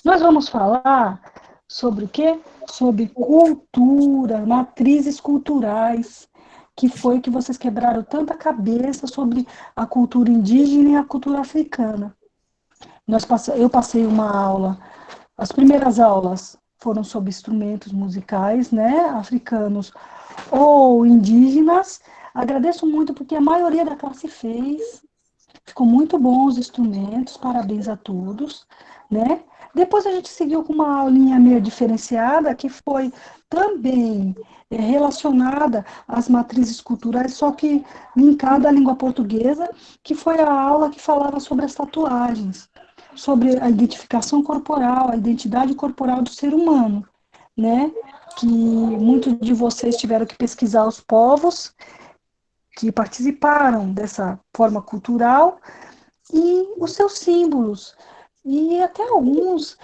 S3: Nós vamos falar sobre o quê? Sobre cultura, matrizes culturais, que foi que vocês quebraram tanta cabeça sobre a cultura indígena e a cultura africana. Eu passei uma aula, as primeiras aulas foram sobre instrumentos musicais, né, africanos ou indígenas. Agradeço muito porque a maioria da classe fez, ficou muito bom os instrumentos, parabéns a todos, né? Depois a gente seguiu com uma aulinha meio diferenciada, que foi também relacionada às matrizes culturais, só que linkada à língua portuguesa, que foi a aula que falava sobre as tatuagens, sobre a identificação corporal, a identidade corporal do ser humano, né? Que muitos de vocês tiveram que pesquisar os povos que participaram dessa forma cultural e os seus símbolos. E até alguns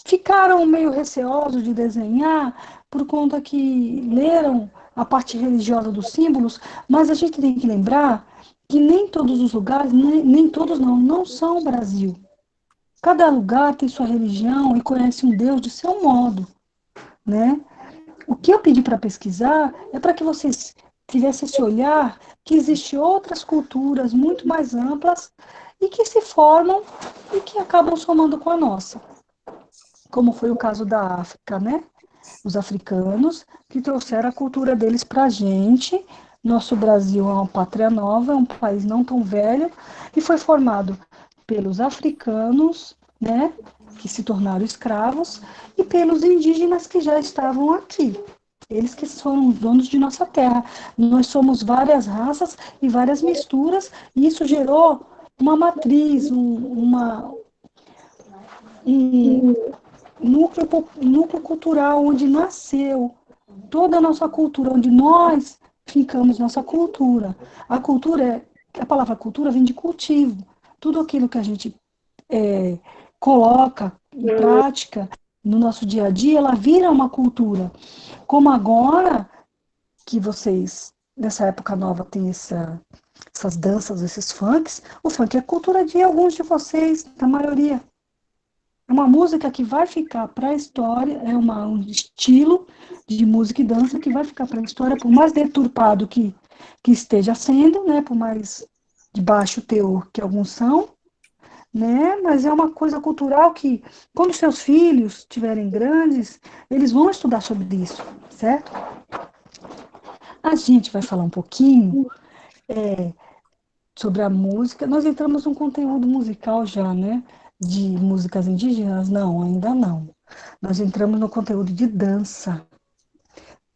S3: ficaram meio receosos de desenhar por conta que leram a parte religiosa dos símbolos, mas a gente tem que lembrar que nem todos os lugares, nem todos não são o Brasil. Cada lugar tem sua religião e conhece um Deus de seu modo, né? O que eu pedi para pesquisar é para que vocês tivessem esse olhar que existem outras culturas muito mais amplas e que se formam e que acabam somando com a nossa. Como foi o caso da África, né? Os africanos que trouxeram a cultura deles para a gente. Nosso Brasil é uma pátria nova, é um país não tão velho, e foi formado pelos africanos, né, que se tornaram escravos, e pelos indígenas que já estavam aqui. Eles que foram os donos de nossa terra. Nós somos várias raças e várias misturas, e isso gerou uma matriz, um núcleo cultural onde nasceu toda a nossa cultura, onde nós ficamos nossa cultura. A palavra cultura vem de cultivo. Tudo aquilo que a gente coloca em prática no nosso dia a dia, ela vira uma cultura. Como agora que vocês, nessa época nova, têm essas danças, esses funks, o funk é cultura de alguns de vocês, da maioria. É uma música que vai ficar para a história, é um estilo de música e dança que vai ficar para a história, por mais deturpado que esteja sendo, né, por mais de baixo teor que alguns são, né? Mas é uma coisa cultural que, quando seus filhos estiverem grandes, eles vão estudar sobre isso, certo? A gente vai falar um pouquinho sobre a música. Nós entramos num conteúdo musical já, né? De músicas indígenas? Não, ainda não. Nós entramos no conteúdo de dança.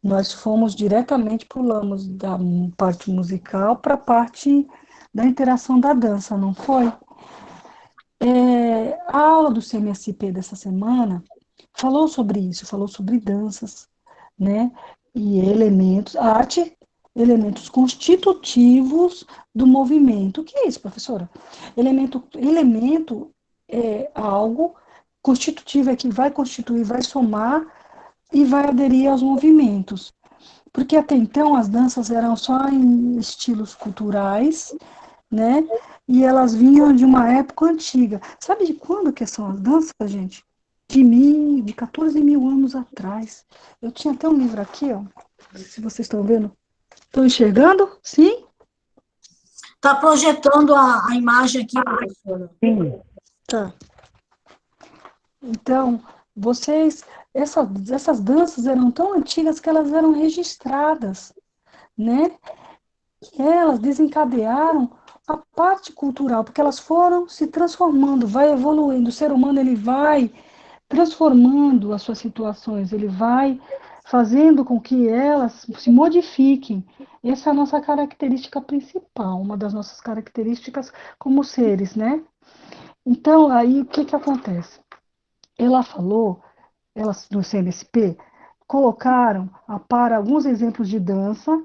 S3: Nós fomos diretamente, pulamos da parte musical para a parte da interação da dança, não foi? A aula do CMSP dessa semana falou sobre isso, falou sobre danças, né? E elementos, arte, elementos constitutivos do movimento. O que é isso, professora? Elemento é algo constitutivo, é que vai constituir, vai somar e vai aderir aos movimentos. Porque até então as danças eram só em estilos culturais, né? E elas vinham de uma época antiga. Sabe de quando que são as danças, gente? De 14 mil anos atrás. Eu tinha até um livro aqui, ó. Se vocês estão vendo. Estão enxergando? Sim?
S1: Está projetando a imagem aqui, professora.
S2: Sim.
S3: Tá. Então, essas danças eram tão antigas que elas eram registradas, né? E elas desencadearam a parte cultural, porque elas foram se transformando, vai evoluindo. O ser humano, ele vai transformando as suas situações, ele vai fazendo com que elas se modifiquem. Essa é a nossa característica principal, uma das nossas características como seres, né? Então, aí, o que que acontece? Ela falou, elas no CNSP colocaram a par alguns exemplos de dança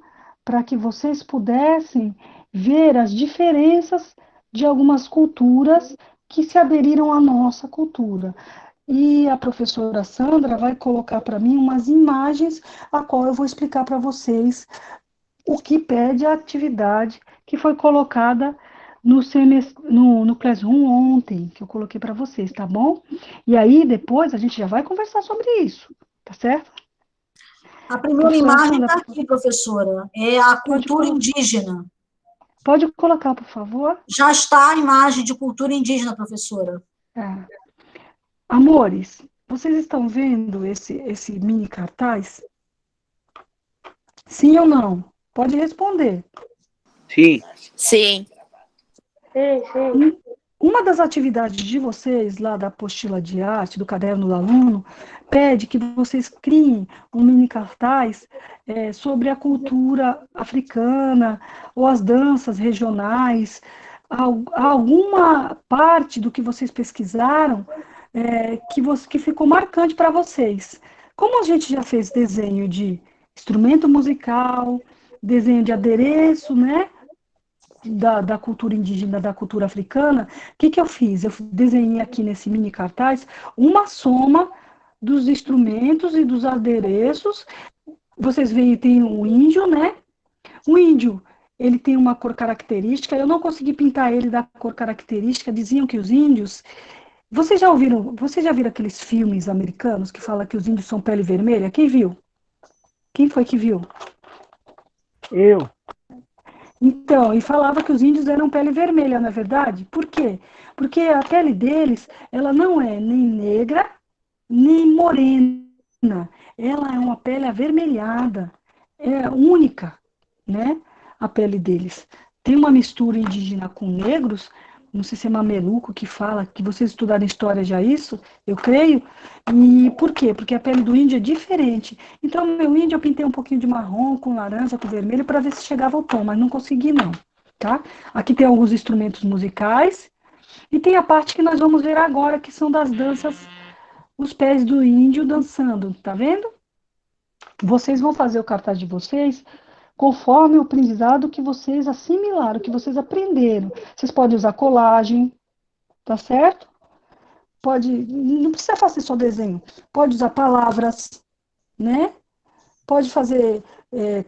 S3: para que vocês pudessem ver as diferenças de algumas culturas que se aderiram à nossa cultura. E a professora Sandra vai colocar para mim umas imagens, a qual eu vou explicar para vocês o que pede a atividade que foi colocada no Classroom ontem, que eu coloquei para vocês, tá bom? E aí, depois, a gente já vai conversar sobre isso, tá certo?
S1: A primeira imagem está aqui, professora. É a cultura indígena.
S3: Pode colocar, por favor?
S1: Já está a imagem de cultura indígena, professora.
S3: Amores, vocês estão vendo esse mini cartaz? Sim ou não? Pode responder.
S6: Sim.
S4: Sim.
S3: Uma das atividades de vocês, lá da apostila de arte, do caderno do aluno, pede que vocês criem um mini cartaz sobre a cultura africana ou as danças regionais, alguma parte do que vocês pesquisaram que ficou marcante para vocês. Como a gente já fez desenho de instrumento musical, desenho de adereço, né? Da cultura indígena, da cultura africana, o que eu fiz? Eu desenhei aqui nesse mini cartaz uma soma dos instrumentos e dos adereços. Vocês veem, tem um índio, né? O índio, ele tem uma cor característica, eu não consegui pintar ele da cor característica, diziam que os índios... Vocês já viram aqueles filmes americanos que falam que os índios são pele vermelha? Quem viu? Quem foi que viu?
S2: Eu.
S3: Então, e falava que os índios eram pele vermelha, não é verdade? Por quê? Porque a pele deles, ela não é nem negra, nem morena. Ela é uma pele avermelhada, é única, né? A pele deles. Tem uma mistura indígena com negros, não sei se é mameluco que fala, que vocês estudaram história já isso, eu creio. E por quê? Porque a pele do índio é diferente. Então, meu índio eu pintei um pouquinho de marrom, com laranja, com vermelho, para ver se chegava ao tom, mas não consegui não, tá? Aqui tem alguns instrumentos musicais, e tem a parte que nós vamos ver agora, que são das danças, os pés do índio dançando, tá vendo? Vocês vão fazer o cartaz de vocês conforme o aprendizado que vocês assimilaram, que vocês aprenderam. Vocês podem usar colagem, tá certo? Não precisa fazer só desenho. Pode usar palavras, né? Pode fazer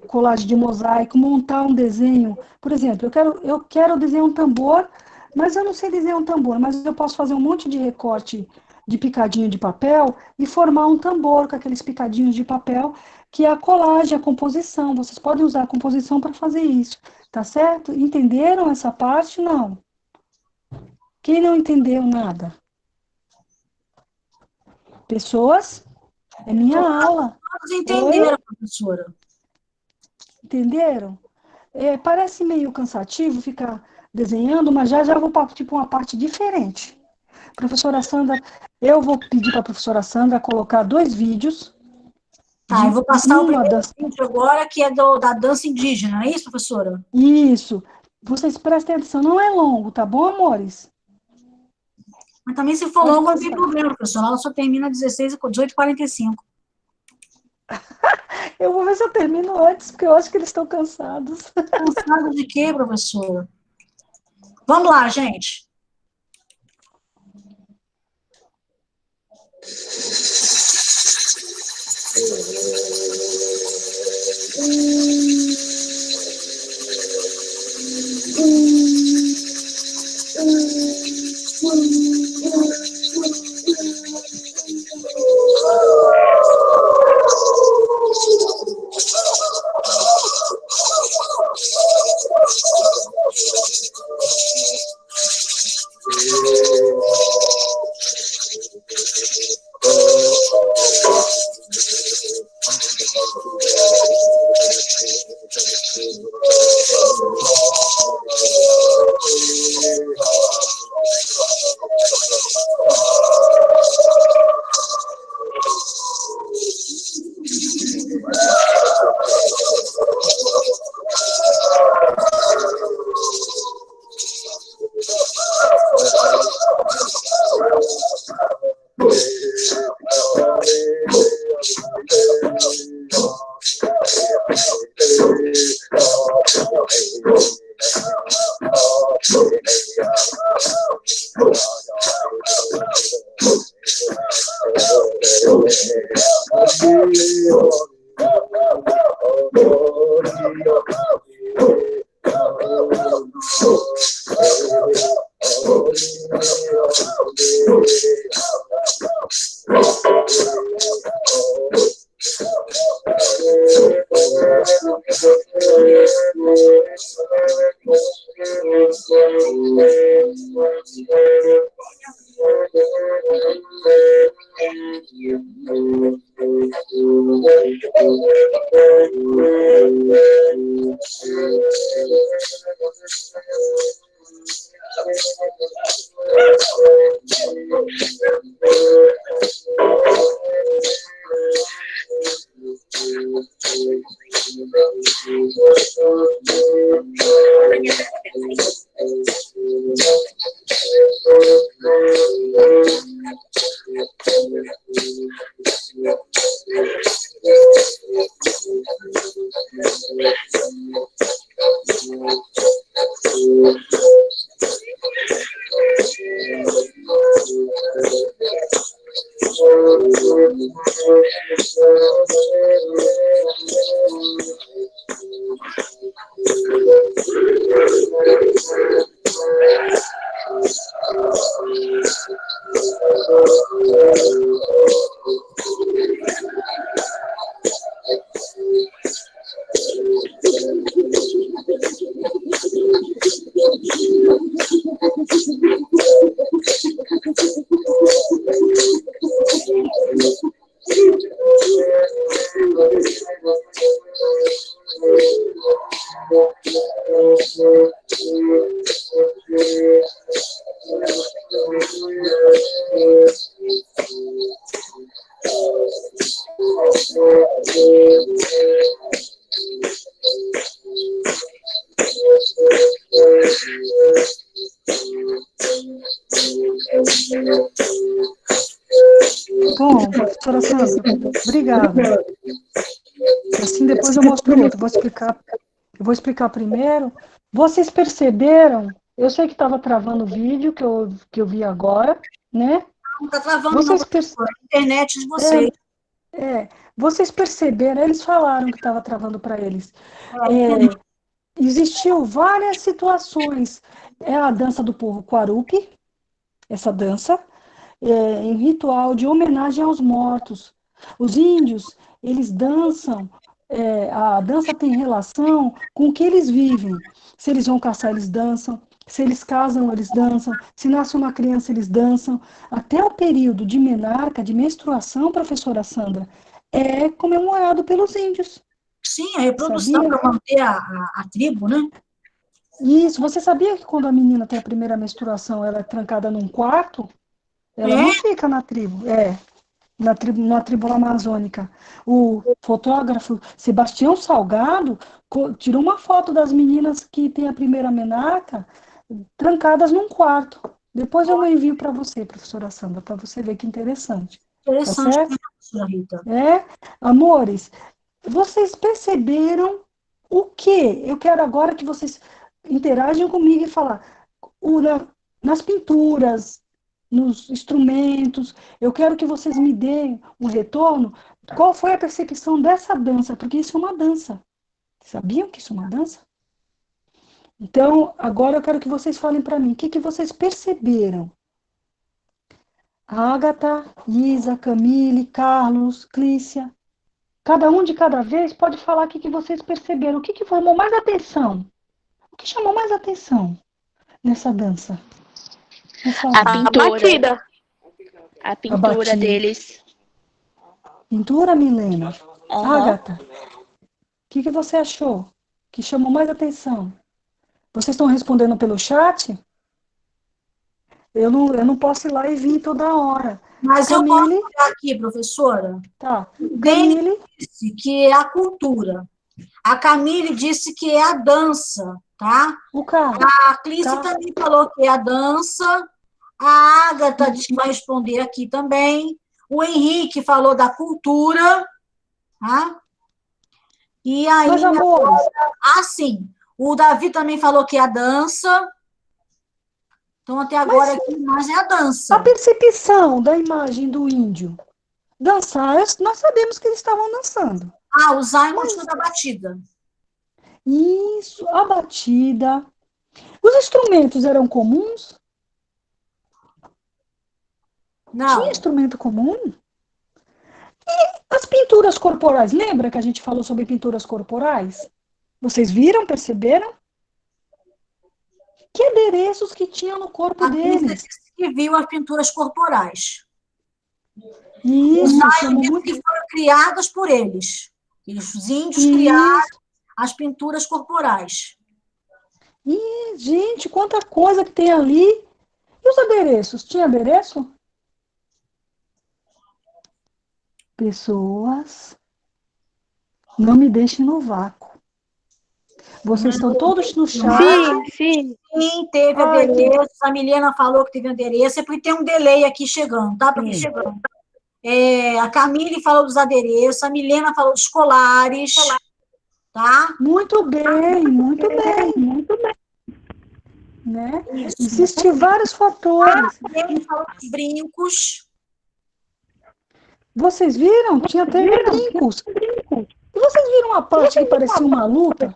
S3: colagem de mosaico, montar um desenho. Por exemplo, eu quero desenhar um tambor, mas eu não sei desenhar um tambor, mas eu posso fazer um monte de recorte de picadinho de papel e formar um tambor com aqueles picadinhos de papel, que é a colagem, a composição. Vocês podem usar a composição para fazer isso, tá certo? Entenderam essa parte? Não. Quem não entendeu nada? Pessoas? É minha aula.
S1: Todos entenderam, professora.
S3: Entenderam? Parece meio cansativo ficar desenhando, mas já vou partir para uma parte diferente. Professora Sandra, eu vou pedir para a professora Sandra colocar 2 vídeos.
S1: Tá, eu vou passar o primeiro
S3: dança.
S1: vídeo agora, que é da dança indígena, não é isso, professora?
S3: Isso. Vocês prestem atenção, não é longo, tá bom, amores?
S1: Mas também, se for
S3: Pode
S1: longo, não tem
S3: passar.
S1: problema, professora. Ela só termina às 18h45.
S3: Eu vou ver se eu termino antes, porque eu acho que eles estão cansados.
S1: Cansada de quê, professora? Vamos lá, gente.
S3: Bom, professora Sandra, obrigada. Assim depois eu mostro o outro. Eu vou explicar primeiro. Vocês perceberam? Eu sei que estava travando o vídeo que eu vi agora, né?
S1: Não está travando, não,
S3: Vocês
S1: professora. A internet de vocês.
S3: Vocês perceberam? Eles falaram que estava travando para eles. Existiu várias situações. É a dança do povo Quarupi, essa dança, em ritual de homenagem aos mortos. Os índios, eles dançam, a dança tem relação com o que eles vivem. Se eles vão caçar, eles dançam. Se eles casam, eles dançam. Se nasce uma criança, eles dançam. Até o período de menarca, de menstruação, professora Sandra, é comemorado pelos índios.
S1: Sim, a reprodução
S3: Sabia?
S1: para manter a tribo, né?
S3: Isso. Você sabia que quando a menina tem a primeira menstruação, ela é trancada num quarto? Ela
S1: É?
S3: não fica na tribo. Na tribo amazônica. O fotógrafo Sebastião Salgado tirou uma foto das meninas que têm a primeira menarca trancadas num quarto. Depois eu envio para você, professora Sandra, para você ver que interessante. Tá
S1: Interessante, né,
S3: certo?
S1: professora Rita?
S3: Amores, vocês perceberam o quê? Eu quero agora que vocês interagem comigo e falar nas pinturas, nos instrumentos. Eu quero que vocês me deem um retorno. Qual foi a percepção dessa dança? Porque isso é uma dança. Sabiam que isso é uma dança? Então, agora eu quero que vocês falem para mim. O que vocês perceberam? Ágata, Isa, Camille, Carlos, Clícia. Cada um de cada vez pode falar o que vocês perceberam. O que chamou mais atenção? O que chamou mais atenção nessa dança?
S7: A
S4: A
S7: pintura.
S4: batida.
S7: A pintura
S3: batida.
S7: deles.
S3: Pintura, Milena?
S7: Aham.
S3: Ágata, o que você achou? Que chamou mais atenção? Vocês estão respondendo pelo chat? Eu não posso ir lá e vir toda hora.
S1: Mas eu posso
S3: Camille,
S1: olhar aqui, professora.
S3: tá.
S1: O Denis
S3: Camille,
S1: disse que é a cultura. A Camille disse que é a dança, tá?
S3: o Carlos.
S1: A Clícia
S3: Tá.
S1: também falou que é a dança. A Ágata disse que vai responder aqui também. O Henrique falou da cultura, tá? E aí,
S3: Mas, amores,
S1: sim, o Davi também falou que é a dança. Então, até agora, aqui mais é a dança.
S3: a percepção da imagem do índio dançar, nós sabemos que eles estavam dançando.
S1: O Zayn gostou da batida.
S3: Isso, a batida. Os instrumentos eram comuns?
S1: Não.
S3: Tinha instrumento comum? E as pinturas corporais? Lembra que a gente falou sobre pinturas corporais? Vocês viram, perceberam? Que adereços que tinham no corpo
S1: A Clícia
S3: deles.
S1: disse que viu as pinturas corporais.
S3: Isso,
S1: Os
S3: chamou
S1: disse
S3: muito.
S1: que foram criadas por eles. Os índios
S3: Isso.
S1: criaram as pinturas corporais.
S3: Ih, gente, quanta coisa que tem ali. E os adereços? Tinha adereço? Pessoas, não me deixem no vácuo. Vocês estão todos no chat.
S4: Sim.
S1: Sim, teve adereço. A Milena falou que teve adereço. É porque tem um delay aqui chegando, tá? Porque chegando. A Camille falou dos adereços. A Milena falou dos colares. Tá?
S3: Muito bem, muito bem. Né? Existem vários fatores.
S1: Ele falou dos brincos.
S3: Vocês viram? Tinha até brincos. E vocês viram a parte que parecia uma luta?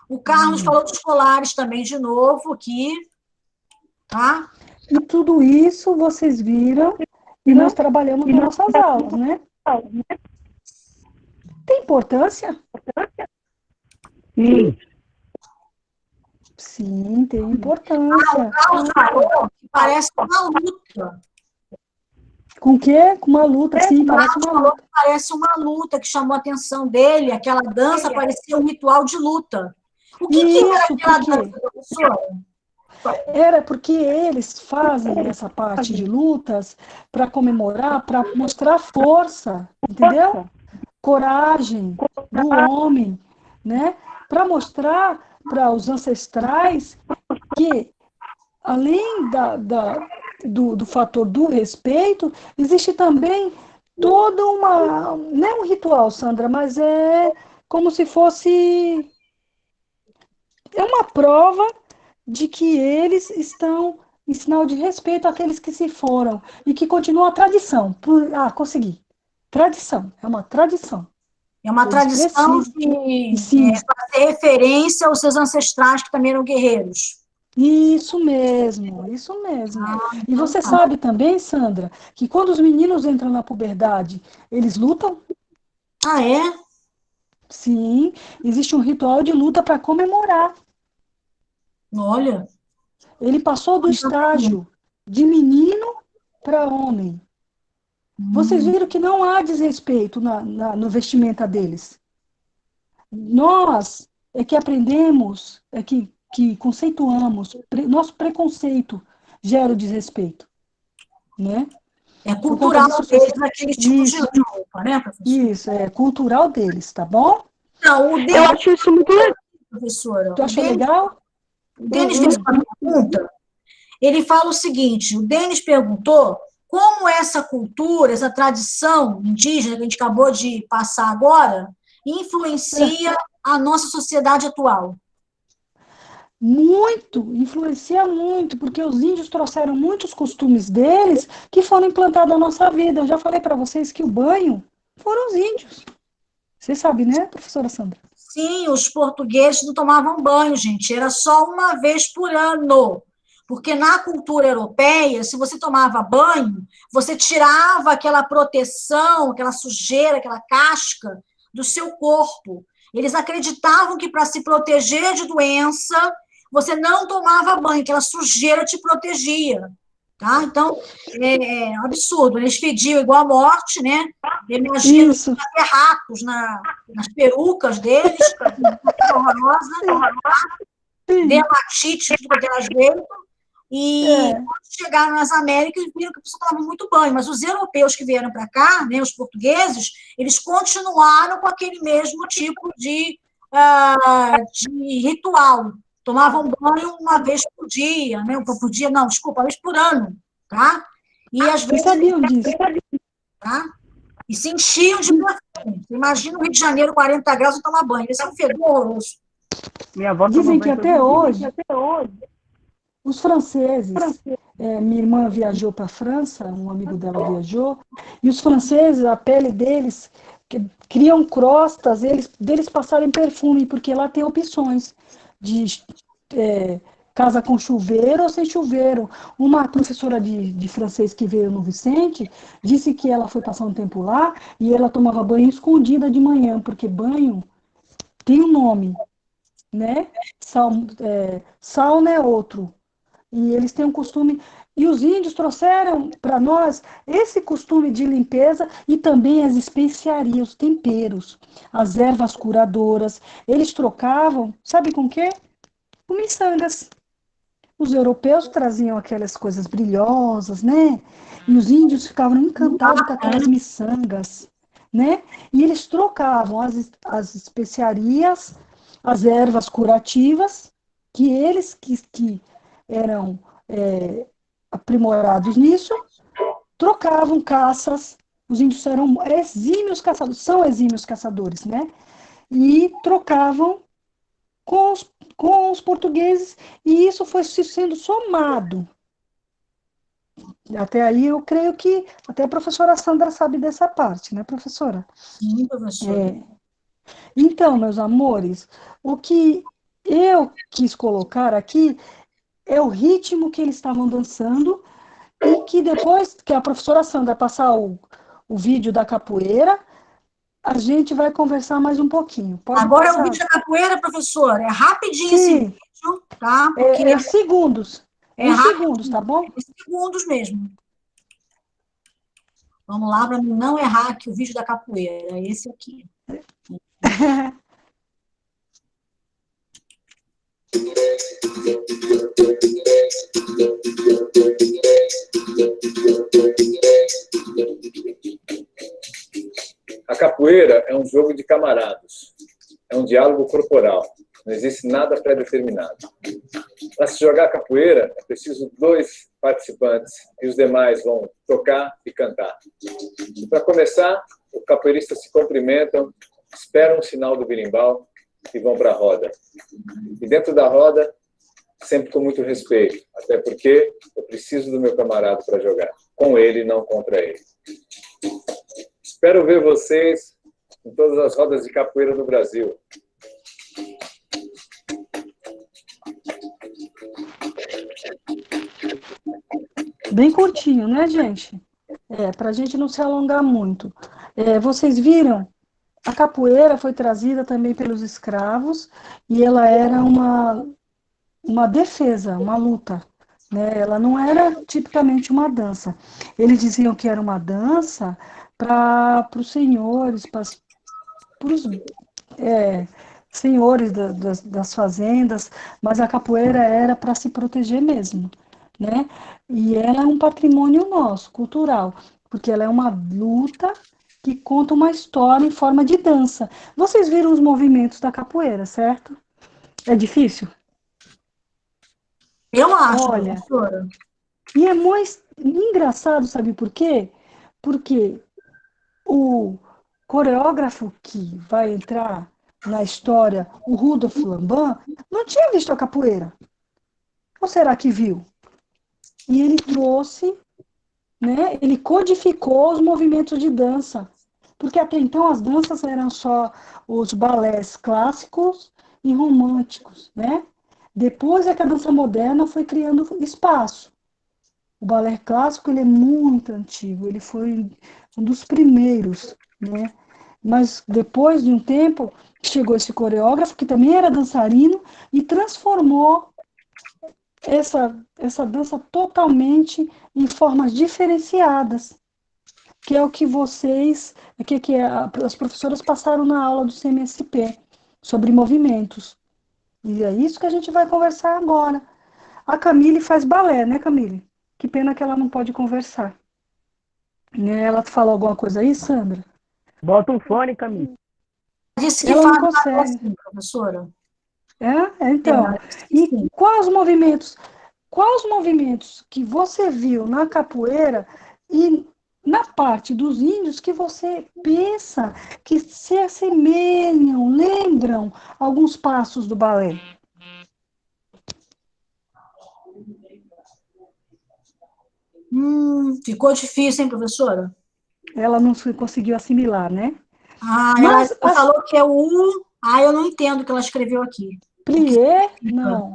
S1: O Carlos falou dos colares também de novo aqui. Tá?
S3: E tudo isso vocês viram e nós trabalhamos nas nossas aulas, né? Tem importância?
S2: Sim.
S3: Sim, tem importância.
S1: O Carlos falou que parece uma luta.
S3: Com o quê? Com uma luta, sim, parece uma
S1: Falou
S3: luta.
S1: que parece uma luta que chamou a atenção dele. Aquela dança parecia um ritual de luta. O que era
S3: Isso,
S1: aquela
S3: por quê?
S1: dança, professora?
S3: Era porque eles fazem essa parte de lutas para comemorar, para mostrar força, entendeu? Coragem do homem, né? Para mostrar para os ancestrais que, além do fator do respeito, existe também toda uma... Não é um ritual, Sandra, mas é como se fosse... É uma prova de que eles estão em sinal de respeito àqueles que se foram e que continua a tradição. Consegui. Tradição, é uma tradição.
S1: É uma
S3: Eles
S1: tradição
S3: precisam.
S1: de fazer referência aos seus ancestrais que também eram guerreiros.
S3: Isso mesmo, isso mesmo. E você sabe também, Sandra, que quando os meninos entram na puberdade, eles lutam?
S1: Ah, é?
S3: Sim, existe um ritual de luta para comemorar.
S1: Olha,
S3: Ele passou do estágio de menino para homem. Vocês viram que não há desrespeito no vestimenta deles. Nós é que aprendemos, que conceituamos, nosso preconceito gera o desrespeito, né?
S1: é
S3: Por conta
S1: cultural
S3: disso,
S1: deles aquele tipo
S3: isso,
S1: de roupa, né, professora?
S3: isso, é cultural deles, tá bom?
S1: Não, o
S4: Eu
S1: Denis,
S4: acho isso muito legal.
S1: professora,
S3: Tu acha legal?
S1: O Denis fez uma pergunta, ele fala o seguinte, o Denis perguntou como essa cultura, essa tradição indígena que a gente acabou de passar agora, influencia a nossa sociedade atual.
S3: Muito, influencia muito, porque os índios trouxeram muitos costumes deles que foram implantados na nossa vida. Eu já falei para vocês que o banho foram os índios. Você sabe, né, professora Sandra?
S1: Sim, os portugueses não tomavam banho, gente, era só uma vez por ano. Porque na cultura europeia, se você tomava banho, você tirava aquela proteção, aquela sujeira, aquela casca do seu corpo. Eles acreditavam que para se proteger de doença, você não tomava banho, aquela sujeira te protegia. Tá? Então, é um absurdo. Eles fediam igual a morte, né? Imagina
S3: Isso.
S1: ter ratos nas perucas deles, horrorosa, dermatite, tudo aquelas vezes. E quando chegaram nas Américas, viram que a pessoa tomava muito banho, mas os europeus que vieram para cá, né, os portugueses, eles continuaram com aquele mesmo tipo de ritual. Tomavam banho uma vez por dia, né? Por dia, não, desculpa, uma vez por ano, tá? E às vezes.
S3: Sabiam disso.
S1: Tá? E se enchiam de perfume. Imagina o Rio de Janeiro, 40 graus, e tomar banho. Esse é um fedor horroroso.
S2: Minha avó
S3: Dizem
S2: toma
S3: que
S2: banho todo
S3: até
S2: dia.
S3: hoje, os franceses, minha irmã viajou para a França, um amigo dela viajou, e os franceses, a pele deles, criam crostas, deles passarem perfume, porque lá tem opções de casa com chuveiro ou sem chuveiro. Uma professora de francês que veio no Vicente disse que ela foi passar um tempo lá e ela tomava banho escondida de manhã, porque banho tem um nome, né? Sauna é outro. E eles têm um costume, e os índios trouxeram para nós esse costume de limpeza e também as especiarias, os temperos, as ervas curadoras. Eles trocavam, sabe com o quê? Com miçangas. Os europeus traziam aquelas coisas brilhosas, né? E os índios ficavam encantados com aquelas miçangas, né? E eles trocavam as especiarias, as ervas curativas, que eles que eram aprimorados nisso, trocavam caças. Os índios eram exímios caçadores, são exímios caçadores, né? E trocavam com os portugueses, e isso foi sendo somado. Até aí eu creio que até a professora Sandra sabe dessa parte, né, professora?
S1: Sim, professora.
S3: Então, meus amores, o que eu quis colocar aqui é o ritmo que eles estavam dançando, e que depois que a professora Sandra passar o vídeo da capoeira, a gente vai conversar mais um pouquinho. Pode
S1: Agora
S3: passar.
S1: o vídeo da capoeira, professora, é rapidinho
S3: Sim,
S1: esse vídeo, tá? Porque
S3: é segundos.
S1: é
S3: Em
S1: rápido,
S3: segundos, tá bom?
S1: é segundos mesmo. Vamos lá, para mim não errar aqui o vídeo da capoeira, é esse aqui.
S8: A capoeira é um jogo de camaradas, é um diálogo corporal, não existe nada pré-determinado. Para se jogar capoeira, é preciso 2 participantes e os demais vão tocar e cantar. E para começar, os capoeiristas se cumprimentam, esperam o sinal do berimbau e vão para a roda. E dentro da roda, sempre com muito respeito, até porque eu preciso do meu camarada para jogar, com ele, não contra ele. Espero ver vocês em todas as rodas de capoeira do Brasil.
S3: Bem curtinho, né, gente? Para a gente não se alongar muito. Vocês viram? A capoeira foi trazida também pelos escravos, e ela era uma defesa, uma luta, né? Ela não era tipicamente uma dança. Eles diziam que era uma dança para os senhores, para os senhores das fazendas, mas a capoeira era para se proteger mesmo, né? E ela é um patrimônio nosso, cultural, porque ela é uma luta que conta uma história em forma de dança. Vocês viram os movimentos da capoeira, certo? É difícil?
S1: Eu acho,
S3: Olha,
S1: professora.
S3: e é muito engraçado, sabe por quê? Porque o coreógrafo que vai entrar na história, o Rudolf Lambin, não tinha visto a capoeira. Ou será que viu? E ele trouxe, né? Ele codificou os movimentos de dança. Porque até então as danças eram só os balés clássicos e românticos, né? Depois é que a dança moderna foi criando espaço. O balé clássico ele é muito antigo, ele foi um dos primeiros, né? Mas depois de um tempo chegou esse coreógrafo que também era dançarino e transformou essa dança totalmente em formas diferenciadas, que é o que vocês, as professoras passaram na aula do CMSP sobre movimentos. E é isso que a gente vai conversar agora. A Camille faz balé, né, Camille? Que pena que ela não pode conversar. Né? Ela falou alguma coisa aí, Sandra?
S2: Bota um fone, Camille.
S1: Disse que
S3: Ela não
S1: faz
S3: consegue.
S1: assim, professora.
S3: Então. E
S1: Sim.
S3: quais os movimentos que você viu na capoeira e na parte dos índios que você pensa que se assemelham, lembram alguns passos do balé?
S1: Ficou difícil, hein, professora?
S3: Ela não conseguiu assimilar, né?
S1: Ela
S3: Mas as
S1: falou que é o U. Eu não entendo o que ela escreveu aqui. O que
S3: plié,
S1: significa?
S3: não.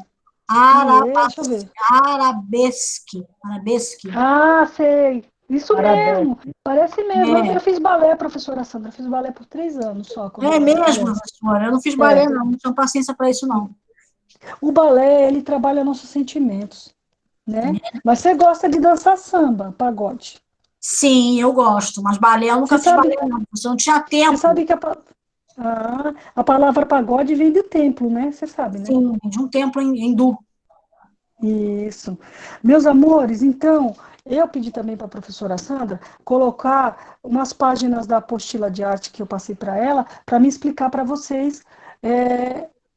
S3: Plié, deixa eu ver.
S1: Arabesque. Arabesque.
S3: Ah, sei. Isso
S2: Parabéns.
S3: mesmo. Parece mesmo. Eu
S1: É.
S3: fiz balé, professora Sandra. Eu fiz balé por 3 anos só, quando
S1: É
S3: eu era
S1: mesmo,
S3: criança.
S1: professora. Eu não fiz balé,
S3: É.
S1: não tenho paciência para isso, não.
S3: O balé, ele trabalha nossos sentimentos, né? Mas você gosta de dançar samba, pagode.
S1: Sim, eu gosto, mas balé eu nunca
S3: Você
S1: fiz balé,
S3: sabe,
S1: não. Professora, não tinha
S3: você
S1: tempo.
S3: sabe que a palavra pagode vem do templo, né? Você sabe, né?
S1: Sim, de um tempo em hindu.
S3: Isso. Meus amores, então, eu pedi também para a professora Sandra colocar umas páginas da apostila de arte que eu passei para ela, para me explicar para vocês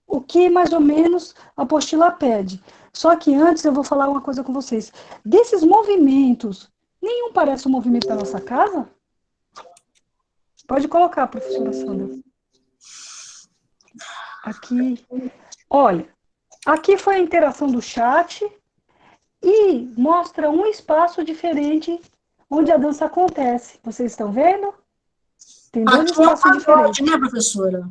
S3: o que mais ou menos a apostila pede. Só que antes eu vou falar uma coisa com vocês. Desses movimentos, nenhum parece um movimento da nossa casa? Pode colocar, professora Sandra. Aqui. Olha, aqui foi a interação do chat. E mostra um espaço diferente onde a dança acontece. Vocês estão vendo? Tem 2
S1: Aqui é um
S3: espaços
S1: pagode,
S3: diferentes.
S1: né, professora?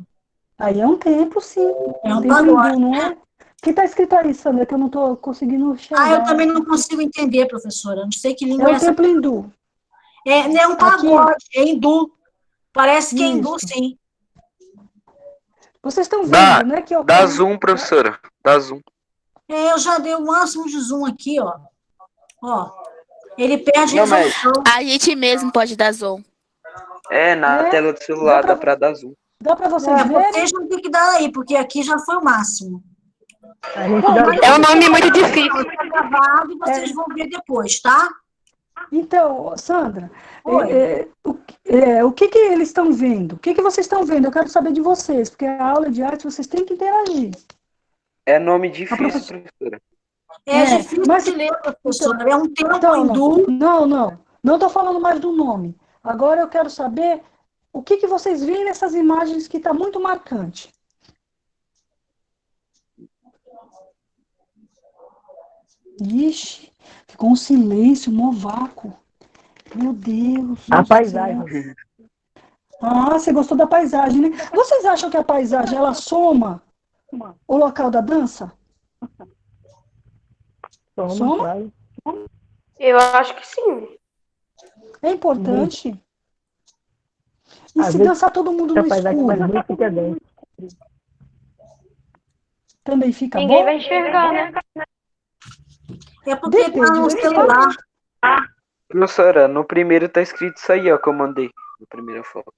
S3: Aí é um templo, sim.
S1: É um
S3: Templo
S1: pagode.
S3: hindu, não é? O que está escrito aí, Sandra, que eu não estou conseguindo
S1: Eu
S3: enxergar?
S1: também não consigo entender, professora. Não sei que
S3: É
S1: língua é
S3: o
S1: essa.
S3: templo hindu.
S1: É um
S3: Aqui,
S1: pagode, é hindu. Parece que é hindu,
S3: isso.
S1: sim.
S3: Vocês estão
S6: Dá,
S3: vendo, né? Que
S6: dá
S3: ocorre.
S6: zoom, professora. Dá zoom.
S1: Eu já dei o máximo de zoom aqui, ó. Ó, ele perde
S6: Não, mas
S1: resolução.
S7: A gente mesmo pode dar zoom.
S6: na
S3: É?
S6: tela do
S3: Dá
S6: celular dá
S3: para
S6: pra dar zoom.
S3: dá para vocês verem?
S1: Vocês vão ter que dar aí, porque aqui já foi o máximo.
S2: A gente
S3: Bom,
S2: dá
S3: mas
S4: É um
S3: vocês
S4: nome
S3: estão.
S4: muito difícil.
S1: Está gravado e vocês vão ver depois, tá?
S3: Então, Sandra,
S1: Oi.
S3: o que eles estão vendo? O que vocês estão vendo? Eu quero saber de vocês, porque a aula de arte vocês têm que interagir.
S6: É nome
S3: A
S6: difícil,
S3: professora,
S6: professora.
S1: É difícil
S3: mas
S1: de ler,
S3: então,
S1: professora. É um templo
S3: então
S1: hindu.
S3: não estou falando mais do nome. Agora eu quero saber o que vocês veem nessas imagens que está muito marcante. Ixi, ficou um silêncio, um vácuo. Meu Deus
S2: a
S3: do
S2: paisagem.
S3: céu. Ah, você gostou da paisagem, né? Vocês acham que a paisagem ela soma o local da dança? Soma?
S2: Claro.
S4: Eu acho que sim.
S3: É importante. E
S2: Às
S3: se
S2: vezes
S3: dançar todo mundo no
S2: a paisagem
S3: escuro?
S2: faz muito que é dentro.
S3: Também fica
S4: Ninguém
S3: bom?
S4: vai enxergar, né?
S1: É porque tá
S3: Depende
S1: no
S3: do
S1: celular.
S6: Professora, no primeiro tá escrito isso aí, ó, que eu mandei. Na primeira foto.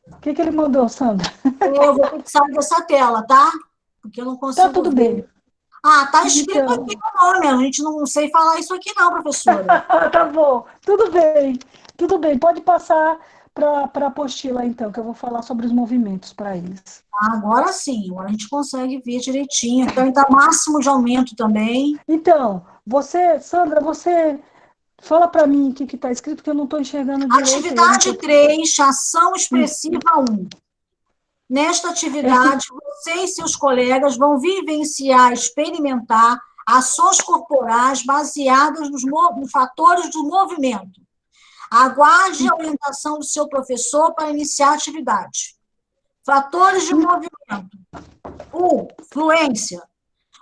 S3: O que ele mandou, Sandra?
S1: Eu vou ter que sair dessa tela, tá? Porque eu não
S3: Tá
S1: consigo
S3: tudo
S1: ver.
S3: bem.
S1: Ah, tá escrito
S3: Então,
S1: aqui o nome. A gente não sei falar isso aqui, não, professora.
S3: tá bom. Tudo bem. Tudo bem. Pode passar para a apostila, então, que eu vou falar sobre os movimentos para eles.
S1: Agora sim, agora a gente consegue ver direitinho. Então, dá máximo de aumento também.
S3: Então, Sandra, você fala para mim o que está escrito, que eu não estou enxergando direito. Eu não
S1: Atividade
S3: tô...
S1: 3, ação expressiva 1. Nesta
S3: Essa,
S1: atividade, você e seus colegas vão vivenciar, experimentar ações corporais baseadas nos fatores do movimento. Aguarde a orientação do seu professor para iniciar a atividade. Fatores de movimento. 1. Fluência.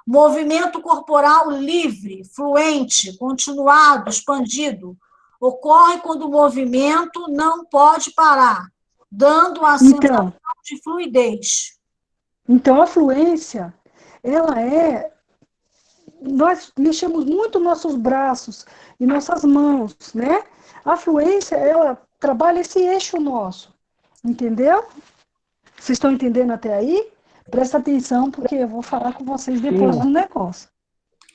S1: Movimento corporal livre, fluente, continuado, expandido. Ocorre quando o movimento não pode parar, dando a sensação de fluidez.
S3: Então, a fluência, ela é... Nós mexemos muito nossos braços e nossas mãos, né? A fluência, ela trabalha esse eixo nosso, entendeu? Vocês estão entendendo até aí? Presta atenção, porque eu vou falar com vocês depois do negócio.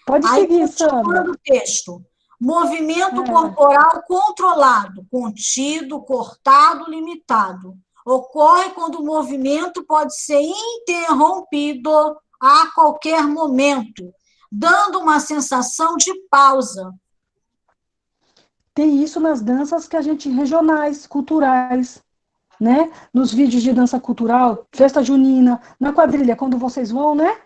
S3: Pode
S1: Aí,
S3: seguir,
S1: continua
S3: Sandra.
S1: no texto. Movimento corporal controlado, contido, cortado, limitado. Ocorre quando o movimento pode ser interrompido a qualquer momento, dando uma sensação de pausa.
S3: Tem isso nas danças que a gente regionais, culturais, né? Nos vídeos de dança cultural, festa junina, na quadrilha, quando vocês vão, né?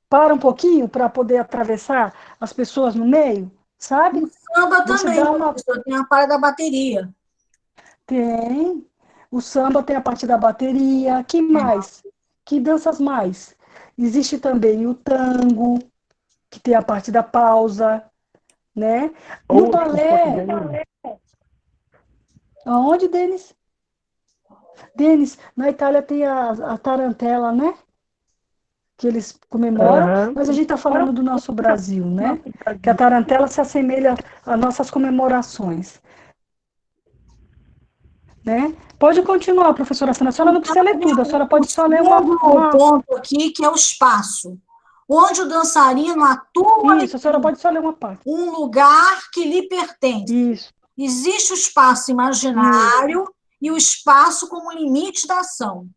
S3: Para um pouquinho para poder atravessar as pessoas no meio, sabe?
S1: O samba
S3: Você
S1: também,
S3: dá uma...
S1: professor, tem a parte da bateria.
S3: Tem. O samba tem a parte da bateria. Que mais? Que danças mais? Existe também o tango, que tem a parte da pausa, né? No balé... Aonde, Denis? Denis, na Itália tem a tarantela, né? Que eles comemoram, mas a gente está falando do nosso Brasil, né? Que a tarantela se assemelha às nossas comemorações. Né? Pode continuar, professora Sandra. A senhora não precisa ler tudo, a senhora pode só ler uma...
S1: ponto aqui, que é o espaço, onde o dançarino atua.
S3: Isso, a senhora pode só ler uma parte.
S1: Um lugar que lhe pertence.
S3: Isso.
S1: Existe o espaço imaginário e o espaço como limite da ação.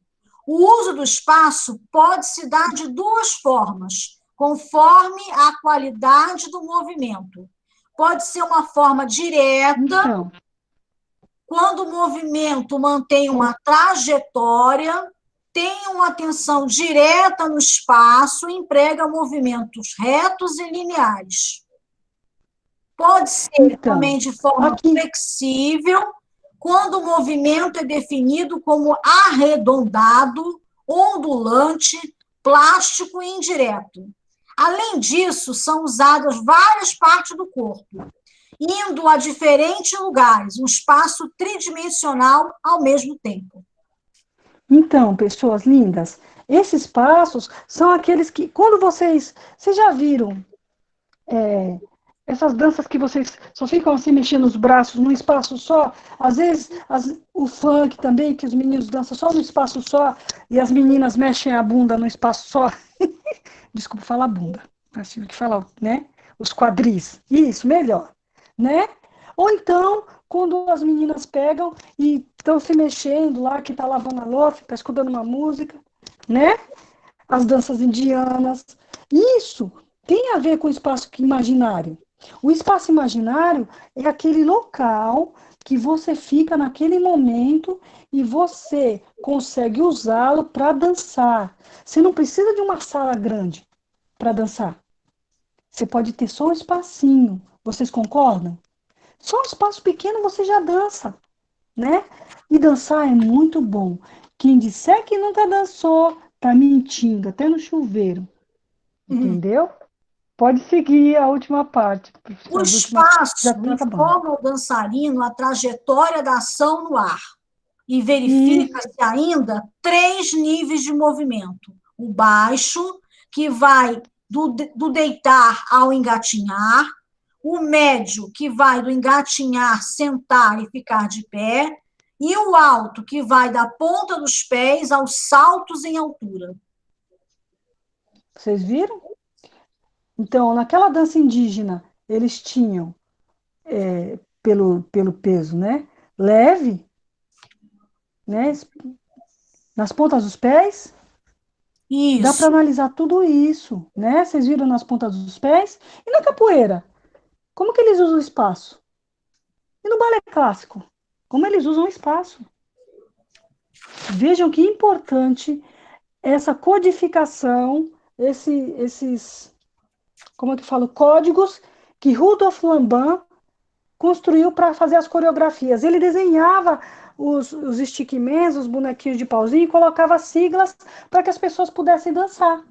S1: O uso do espaço pode se dar de duas formas, conforme a qualidade do movimento. Pode ser uma forma direta,
S3: Então,
S1: quando o movimento mantém uma trajetória, tem uma atenção direta no espaço e emprega movimentos retos e lineares. Pode ser também de forma flexível, quando o movimento é definido como arredondado, ondulante, plástico e indireto. Além disso, são usadas várias partes do corpo, indo a diferentes lugares, um espaço tridimensional ao mesmo tempo.
S3: Então, pessoas lindas, esses passos são aqueles que, quando vocês já viram essas danças que vocês só ficam assim mexendo os braços num espaço só, às vezes o funk também, que os meninos dançam só num espaço só, e as meninas mexem a bunda num espaço só. Desculpa falar bunda, mas tive que falar, né? Os quadris, isso, melhor, né? Ou então, quando as meninas pegam e estão se mexendo lá, que está lavando a louça, está escutando uma música, né? As danças indianas. Isso tem a ver com o espaço imaginário. O espaço imaginário é aquele local que você fica naquele momento e você consegue usá-lo para dançar. Você não precisa de uma sala grande para dançar. Você pode ter só um espacinho. Vocês concordam? Só um espaço pequeno você já dança, né? E dançar é muito bom. Quem disser que nunca dançou, tá mentindo, até no chuveiro. Entendeu? Pode seguir a última parte.
S1: O espaço informa ao dançarino a trajetória da ação no ar e verifica-se ainda 3 níveis de movimento. O baixo, que vai do deitar ao engatinhar, o médio, que vai do engatinhar, sentar e ficar de pé, e o alto, que vai da ponta dos pés aos saltos em altura.
S3: Vocês viram? Então, naquela dança indígena, eles tinham, pelo peso, né? Leve, né? Nas pontas dos pés. Dá para
S1: Isso.
S3: analisar tudo isso, né? Vocês viram nas pontas dos pés? E na capoeira? Como que eles usam o espaço? E no balé clássico? Como eles usam o espaço? Vejam que importante essa codificação, esses, como é que eu falo, códigos que Rudolf Lambin construiu para fazer as coreografias. Ele desenhava os stickmans, os bonequinhos de pauzinho, e colocava siglas para que as pessoas pudessem dançar.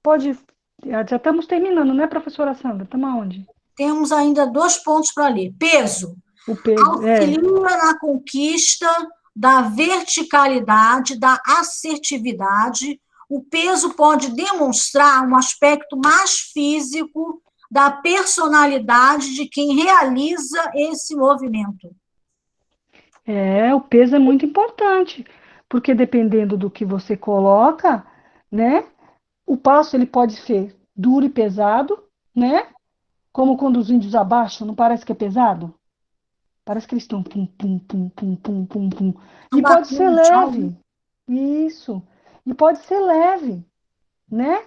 S3: Pode. Já estamos terminando, né, professora Sandra? Estamos aonde?
S1: Temos ainda 2 pontos para ler. Peso.
S3: O peso.
S1: Auxilia na conquista da verticalidade, da assertividade. O peso pode demonstrar um aspecto mais físico da personalidade de quem realiza esse movimento.
S3: O peso é muito importante, porque dependendo do que você coloca, né, o passo ele pode ser duro e pesado, né, como quando os índios abaixam, não parece que é pesado? Parece que eles estão pum, pum, pum, pum, pum, pum, pum. E pode ser leve. Isso. E pode ser leve, né?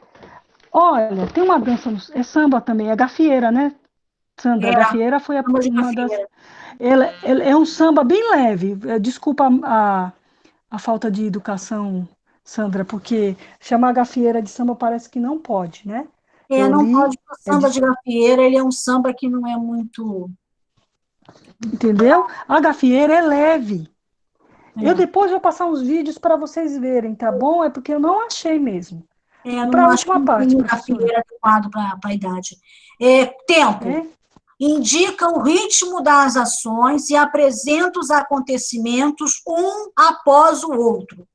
S3: Olha, tem uma dança, é samba também, é gafieira, né? Sandra, a gafieira foi uma das... Ela é um samba bem leve. Desculpa a falta de educação, Sandra, porque chamar gafieira de samba parece que não pode, né?
S1: Não pode, porque o samba de gafieira, ele é um samba que não é muito...
S3: Entendeu? A gafieira é leve. Eu depois vou passar uns vídeos para vocês verem, tá bom? É porque eu não achei mesmo. Para a última parte,
S1: gafieira adequado para a idade. Tempo. Indica o ritmo das ações e apresenta os acontecimentos um após o outro,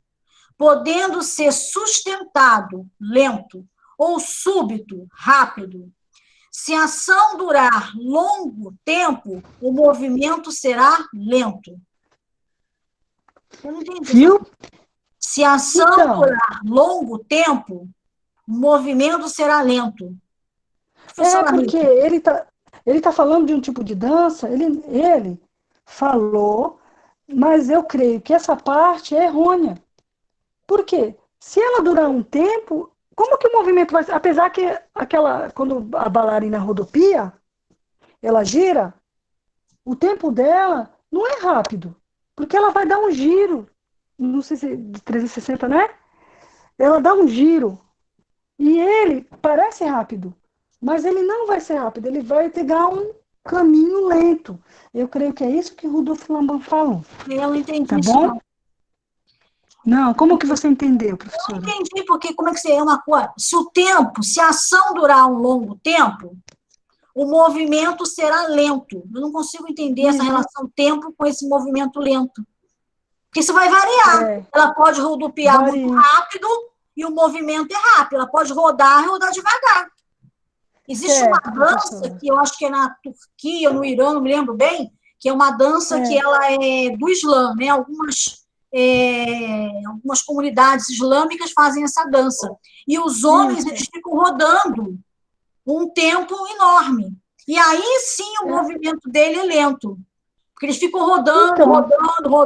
S1: podendo ser sustentado, lento, ou súbito, rápido. Se a ação durar longo tempo, o movimento será lento. Eu não entendi.
S3: Viu?
S1: Se a ação durar longo tempo, o movimento será lento.
S3: Porque ele tá falando de um tipo de dança, ele falou, mas eu creio que essa parte é errônea. Por quê? Se ela durar um tempo, como que o movimento vai ser? Apesar que quando a bailarina rodopia, ela gira, o tempo dela não é rápido, porque ela vai dar um giro, não sei se de 360, né? Ela dá um giro, e ele parece rápido, mas ele não vai ser rápido, ele vai pegar um caminho lento. Eu creio que é isso que Rudolf Lambin falou.
S1: Eu não entendi
S3: tá
S1: isso,
S3: bom? Não, como que você entendeu, professora?
S1: Eu não entendi, porque como é que é uma coisa? Se a ação durar um longo tempo, o movimento será lento. Eu não consigo entender essa relação tempo com esse movimento lento. Porque isso vai variar. Ela pode rodopiar muito rápido e o movimento é rápido. Ela pode rodar e rodar devagar. Existe uma dança que eu acho que é na Turquia, no Irã, não me lembro bem, que é uma dança que ela é do Islã, né? Algumas comunidades islâmicas fazem essa dança. E os homens, eles ficam rodando um tempo enorme. E aí, sim, o movimento dele é lento. Porque eles ficam rodando,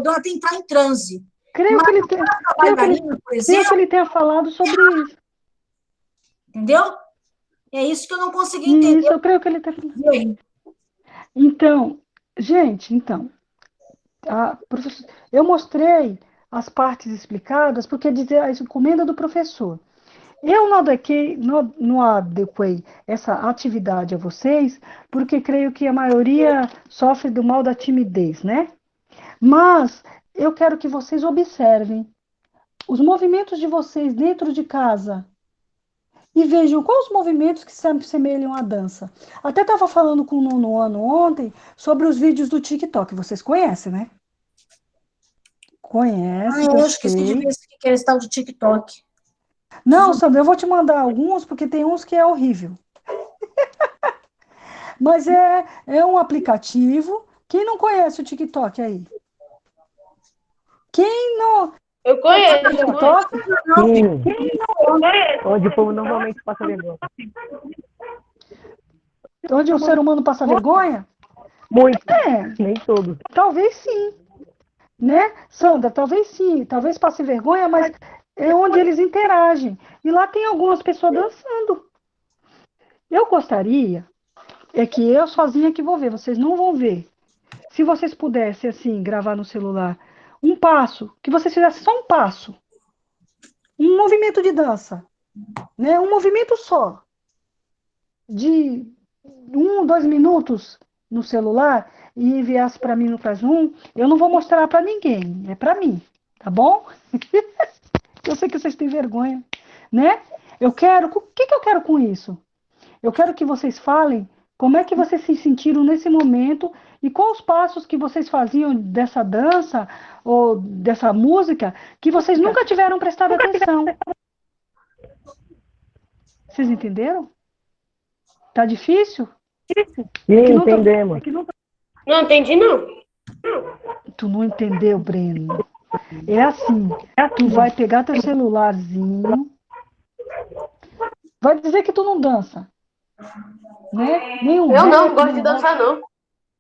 S1: até entrar em transe.
S3: Creio que ele tenha falado sobre isso.
S1: Entendeu? É isso que eu não consegui entender.
S3: Isso, eu creio que ele tenha falado. Então, gente, eu mostrei as partes explicadas porque dizer a encomenda do professor. Eu não adequei essa atividade a vocês, porque creio que a maioria sofre do mal da timidez, né? Mas eu quero que vocês observem os movimentos de vocês dentro de casa e vejam quais os movimentos que se assemelham à dança. Até estava falando com o nono ano ontem sobre os vídeos do TikTok. Vocês conhecem, né? Conhecem,
S1: eu esqueci de ver esse que era esse tal de TikTok.
S3: Não, Sandra, eu vou te mandar alguns, porque tem uns que é horrível. Mas é um aplicativo. Quem não conhece o TikTok aí? Quem não
S4: Eu
S3: conhece o
S4: conheço,
S3: TikTok?
S2: Sim. Onde o povo normalmente passa vergonha.
S3: Onde o ser humano passa vergonha?
S2: Muito.
S3: É,
S2: Nem todos.
S3: talvez sim, né? Sandra, talvez sim, talvez passe vergonha, mas é onde eles interagem. E lá tem algumas pessoas dançando. Eu gostaria, é que eu sozinha que vou ver, vocês não vão ver. Se vocês pudessem, assim, gravar no celular um passo, que vocês fizessem só um passo, um movimento de dança, né? Um movimento só, de 1, 2 minutos no celular e enviasse para mim no Faz Um, eu não vou mostrar para ninguém, é para mim, tá bom? Eu sei que vocês têm vergonha, né? Eu quero, o que que eu quero com isso? Eu quero que vocês falem como é que vocês se sentiram nesse momento e quais os passos que vocês faziam dessa dança ou dessa música que vocês nunca tiveram prestado atenção. Vocês entenderam? Tá difícil?
S2: Sim,
S3: não tá-
S2: entendemos.
S4: Não entendi, não.
S3: Tu não entendeu, Breno. É assim, tu vai pegar teu celularzinho, vai dizer que tu não dança, né? Nenhum
S4: Eu não
S3: rap,
S4: gosto de
S3: nenhum
S4: dançar, não.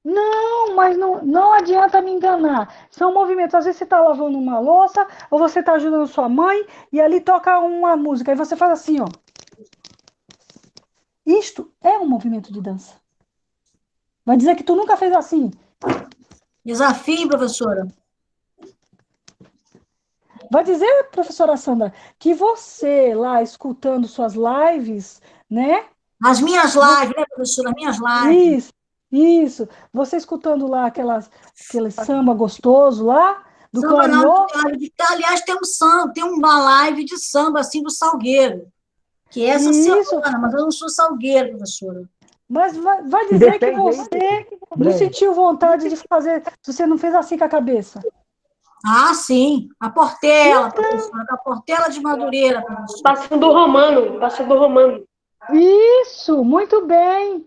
S3: Não, mas não adianta me enganar. São movimentos. Às vezes você está lavando uma louça, ou você está ajudando sua mãe, e ali toca uma música. Aí você faz assim, ó. Isto é um movimento de dança. Vai dizer que tu nunca fez assim.
S1: Desafio, professora.
S3: Vai dizer, professora Sandra, que você lá escutando suas lives, né?
S1: As minhas lives, né, professora? As minhas lives.
S3: Isso. Você escutando lá aquele samba gostoso lá, do
S1: Samba não,
S3: Clariô.
S1: aliás, tem um samba, tem uma live de samba assim do Salgueiro, que é essa
S3: Isso.
S1: semana, mas eu não sou salgueiro, professora.
S3: Mas vai dizer que você não
S2: Breno.
S3: sentiu vontade de fazer, se você não fez assim com a cabeça.
S1: Ah, sim, a Portela, professora, a Portela de Madureira, professora.
S4: Passando do Romano, passando do Romano.
S3: Isso, muito bem.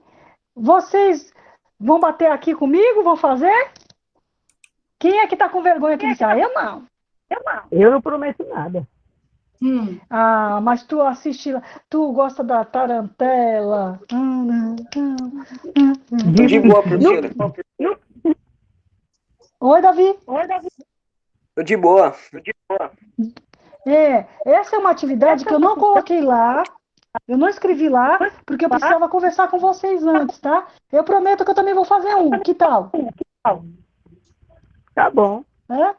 S3: Vocês vão bater aqui comigo? Vão fazer? Quem é que tá com vergonha aqui? Ah, eu não.
S2: Eu não prometo nada.
S3: Ah, mas tu assiste, tu gosta da tarantela.
S6: De boa, professora.
S3: Oi, Davi.
S6: Tô de boa.
S3: Essa é uma atividade que eu não coloquei lá, eu não escrevi lá, porque eu precisava conversar com vocês antes, tá? Eu prometo que eu também vou fazer um. Que tal?
S2: Tá bom.
S3: É?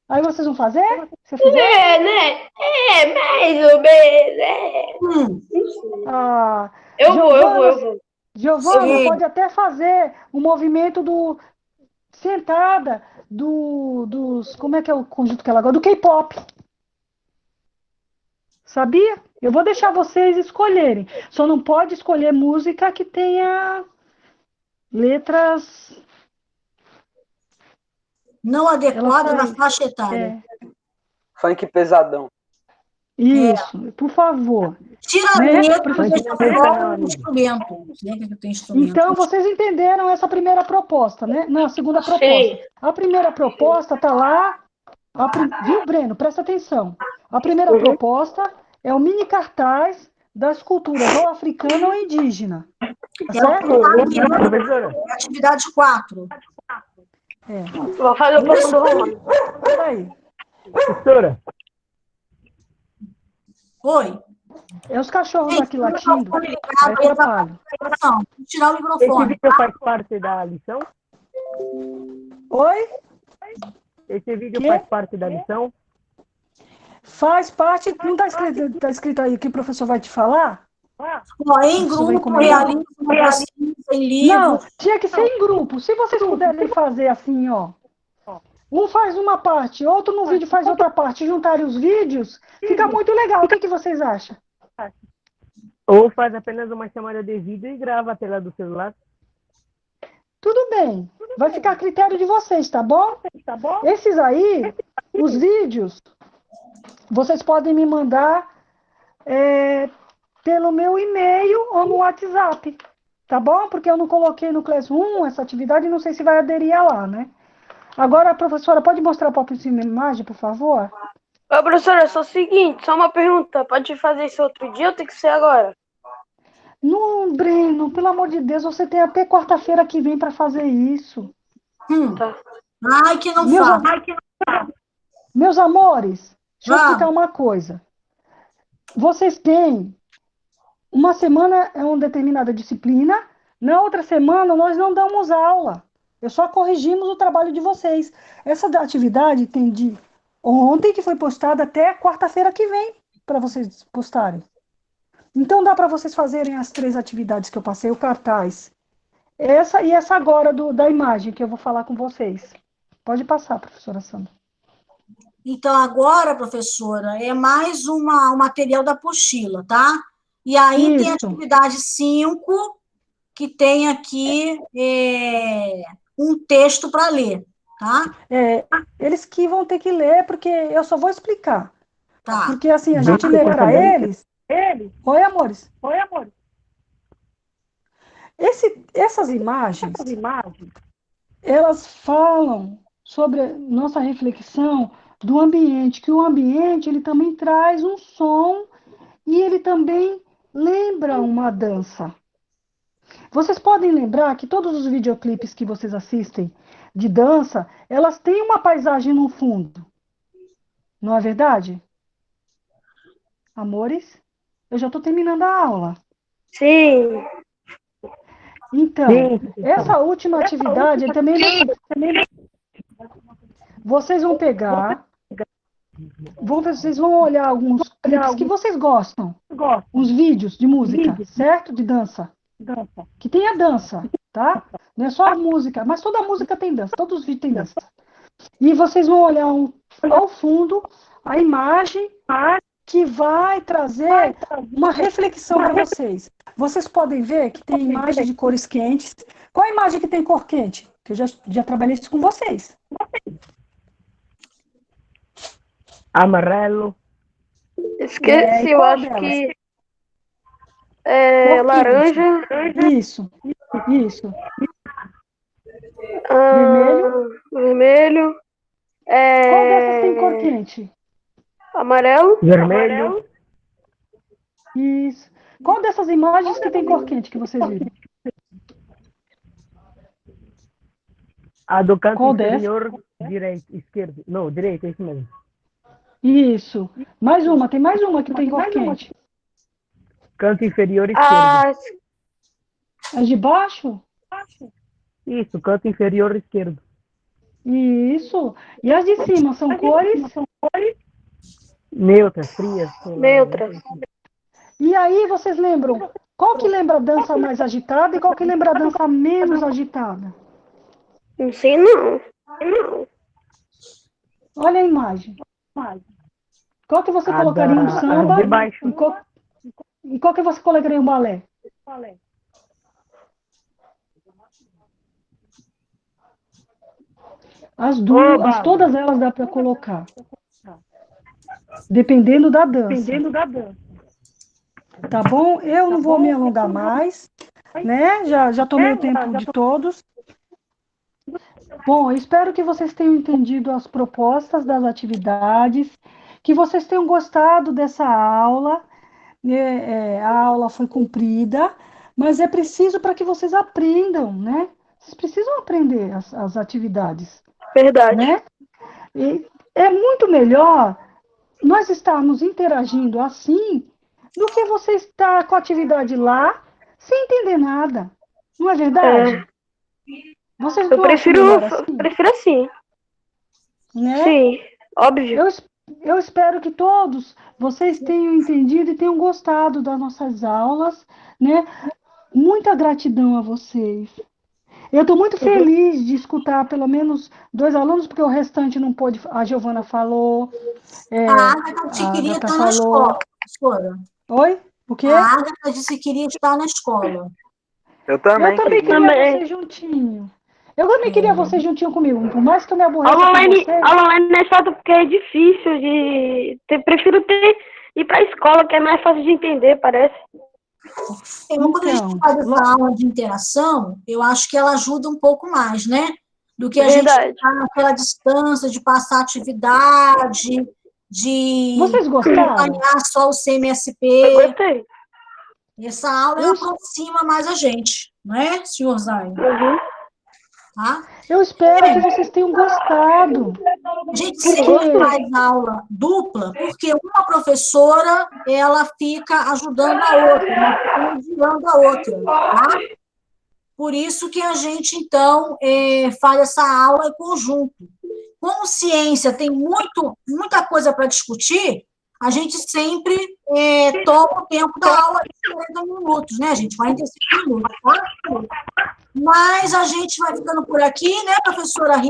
S3: Aí vocês vão fazer? Se eu fizer?
S4: Né? Mais ou menos.
S3: Ah,
S4: Eu vou.
S3: Giovana,
S1: Sim.
S3: pode até fazer o movimento do sentada dos como é que é o conjunto que ela gosta? Do K-pop. Sabia? Eu vou deixar vocês escolherem. Só não pode escolher música que tenha letras.
S1: Não adequada
S3: Ela
S1: na
S3: sai.
S1: faixa etária.
S6: Funk pesadão.
S3: Isso, por favor.
S1: Tira a
S3: Né,
S1: letra e
S3: professor?
S1: deixa só o instrumento. Né, que tem instrumento.
S3: Então, vocês entenderam essa primeira proposta, né? Não, a segunda proposta.
S4: Sim.
S3: A primeira proposta está lá. Viu, Breno? Presta atenção. A primeira proposta é o mini cartaz das culturas ou africana ou indígena. Tá certo?
S2: Professora,
S1: Atividade 4.
S4: Vou fazer o passo do Romano.
S3: Peraí.
S2: professora,
S1: Oi.
S3: É os cachorros aqui latindo. Aí
S1: Aí
S3: atrapalha.
S1: Não, tirar o
S2: esse
S1: microfone.
S2: vídeo faz parte da lição?
S3: Oi?
S2: Esse vídeo
S3: Quê?
S2: faz parte da lição?
S3: Faz parte. Não está escrito aí o que o professor vai te falar?
S1: Ó, em
S3: Isso vai
S1: grupo,
S3: incomodar.
S1: realiza uma pesquisa em livro.
S3: Não, tinha que ser em grupo. Se vocês puderem fazer assim, ó. Um faz uma parte, outro no vídeo faz outra parte, juntarem os vídeos, fica muito legal. O que vocês acham?
S2: Ou faz apenas uma chamada de vídeo e grava a tela do celular?
S3: Tudo bem. Vai ficar a critério de vocês, tá bom? Esses aí, os vídeos, vocês podem me mandar pelo meu e-mail ou no WhatsApp, tá bom? Porque eu não coloquei no Classroom essa atividade e não sei se vai aderir a lá, né? Agora, a professora, pode mostrar para a próxima imagem, por favor?
S4: Ô, professora, só o seguinte, só uma pergunta. Pode fazer isso outro dia ou tem que ser agora?
S3: Não, Breno, pelo amor de Deus, você tem até quarta-feira que vem para fazer isso.
S4: Tá.
S1: Ai, que não faz.
S3: Meus amores, deixa eu explicar uma coisa. Vocês têm uma semana é uma determinada disciplina, na outra semana nós não damos aula. Eu só corrigimos o trabalho de vocês. Essa atividade tem de ontem, que foi postada, até quarta-feira que vem, para vocês postarem. Então dá para vocês fazerem as 3 atividades que eu passei, o cartaz. Essa e essa agora da imagem, que eu vou falar com vocês. Pode passar, professora Sandra.
S1: Então, agora, professora, é mais um material da apostila, tá? E aí tem a atividade 5, que tem aqui um texto para ler, tá?
S3: Eles que vão ter que ler, porque eu só vou explicar.
S1: Tá.
S3: Porque assim, a gente lê para eles. Oi, amores. Essas imagens, elas falam sobre a nossa reflexão do ambiente, que o ambiente ele também traz um som e ele também lembra uma dança. Vocês podem lembrar que todos os videoclipes que vocês assistem de dança, elas têm uma paisagem no fundo. Não é verdade? Amores, eu já estou terminando a aula.
S4: Sim.
S3: Então, essa última atividade também vocês vão pegar, vocês vão olhar alguns clipes que vocês gostam, uns vídeos de música, certo? De dança. Que tem a dança, tá? Não é só a música, mas toda música tem dança, todos os vídeos têm dança. E vocês vão olhar ao fundo a imagem que vai trazer uma reflexão para vocês. Vocês podem ver que tem imagem de cores quentes. Qual a imagem que tem cor quente? Que eu já trabalhei isso com vocês.
S2: Amarelo.
S4: Esqueci, eu acho que laranja.
S3: Isso.
S4: Vermelho.
S3: Qual dessas tem cor quente?
S4: Amarelo.
S2: Vermelho.
S3: Isso. Qual dessas imagens que tem cor quente que vocês viram?
S2: A do canto
S3: Qual
S2: inferior, direito, esquerdo. Não, direito, é isso mesmo.
S3: Isso. Mais uma, tem mais uma que tem cor quente.
S2: Canto inferior esquerdo.
S3: A de baixo?
S2: Isso, canto inferior esquerdo.
S3: Isso. E as de cima são cores?
S2: Neutras, frias.
S4: Neutras.
S3: E aí vocês lembram? Qual que lembra a dança mais agitada e qual que lembra a dança menos agitada?
S4: Não sei, não.
S3: Olha a imagem. Qual que você colocaria um samba?
S2: De baixo.
S3: E qual que você colocaria um balé? As duas, todas elas dá para colocar. Dependendo da dança. Tá bom? Eu não vou me alongar mais, né? Já tomei o tempo de todos. Bom, espero que vocês tenham entendido as propostas das atividades, que vocês tenham gostado dessa aula. A aula foi cumprida, mas é preciso para que vocês aprendam, né? Vocês precisam aprender as atividades.
S4: Verdade.
S3: Né? E é muito melhor nós estarmos interagindo assim do que você estar com a atividade lá sem entender nada. Não é verdade? Vocês
S4: Eu prefiro assim.
S3: Né?
S4: Sim, óbvio.
S3: Eu espero que todos vocês tenham entendido e tenham gostado das nossas aulas, né? Muita gratidão a vocês. Eu estou muito feliz de escutar pelo menos 2 alunos, porque o restante não pôde. A Giovana falou.
S1: A Agatha queria estar na escola, professora.
S3: Oi? O quê?
S1: A Agatha disse que queria estar na escola.
S6: Eu também
S3: queria vocês juntinho. Eu também queria vocês juntinho comigo, por mais que eu me aborreça
S4: Aula
S3: com
S4: online,
S3: vocês.
S4: aula online não é chato porque é difícil de... Prefiro ir pra escola, que é mais fácil de entender, parece.
S1: Quando a gente faz essa aula de interação, eu acho que ela ajuda um pouco mais, né? Do que a gente ficar naquela distância de passar atividade, de
S3: Vocês gostaram?
S1: acompanhar só o CMSP.
S4: Eu gostei.
S1: Essa aula ela aproxima mais a gente, não é, senhor Zayn?
S4: Uhum.
S1: Tá?
S3: Eu espero que vocês tenham gostado.
S1: A gente sempre faz aula dupla, porque uma professora, ela fica ajudando a outra, ela fica mediando a outra, tá? Por isso que a gente, então, faz essa aula em conjunto. Como ciência tem muita coisa para discutir, a gente sempre toma o tempo da aula de 40 minutos, né, gente? 45 minutos, tá? Mas a gente vai ficando por aqui, né, professora Rita?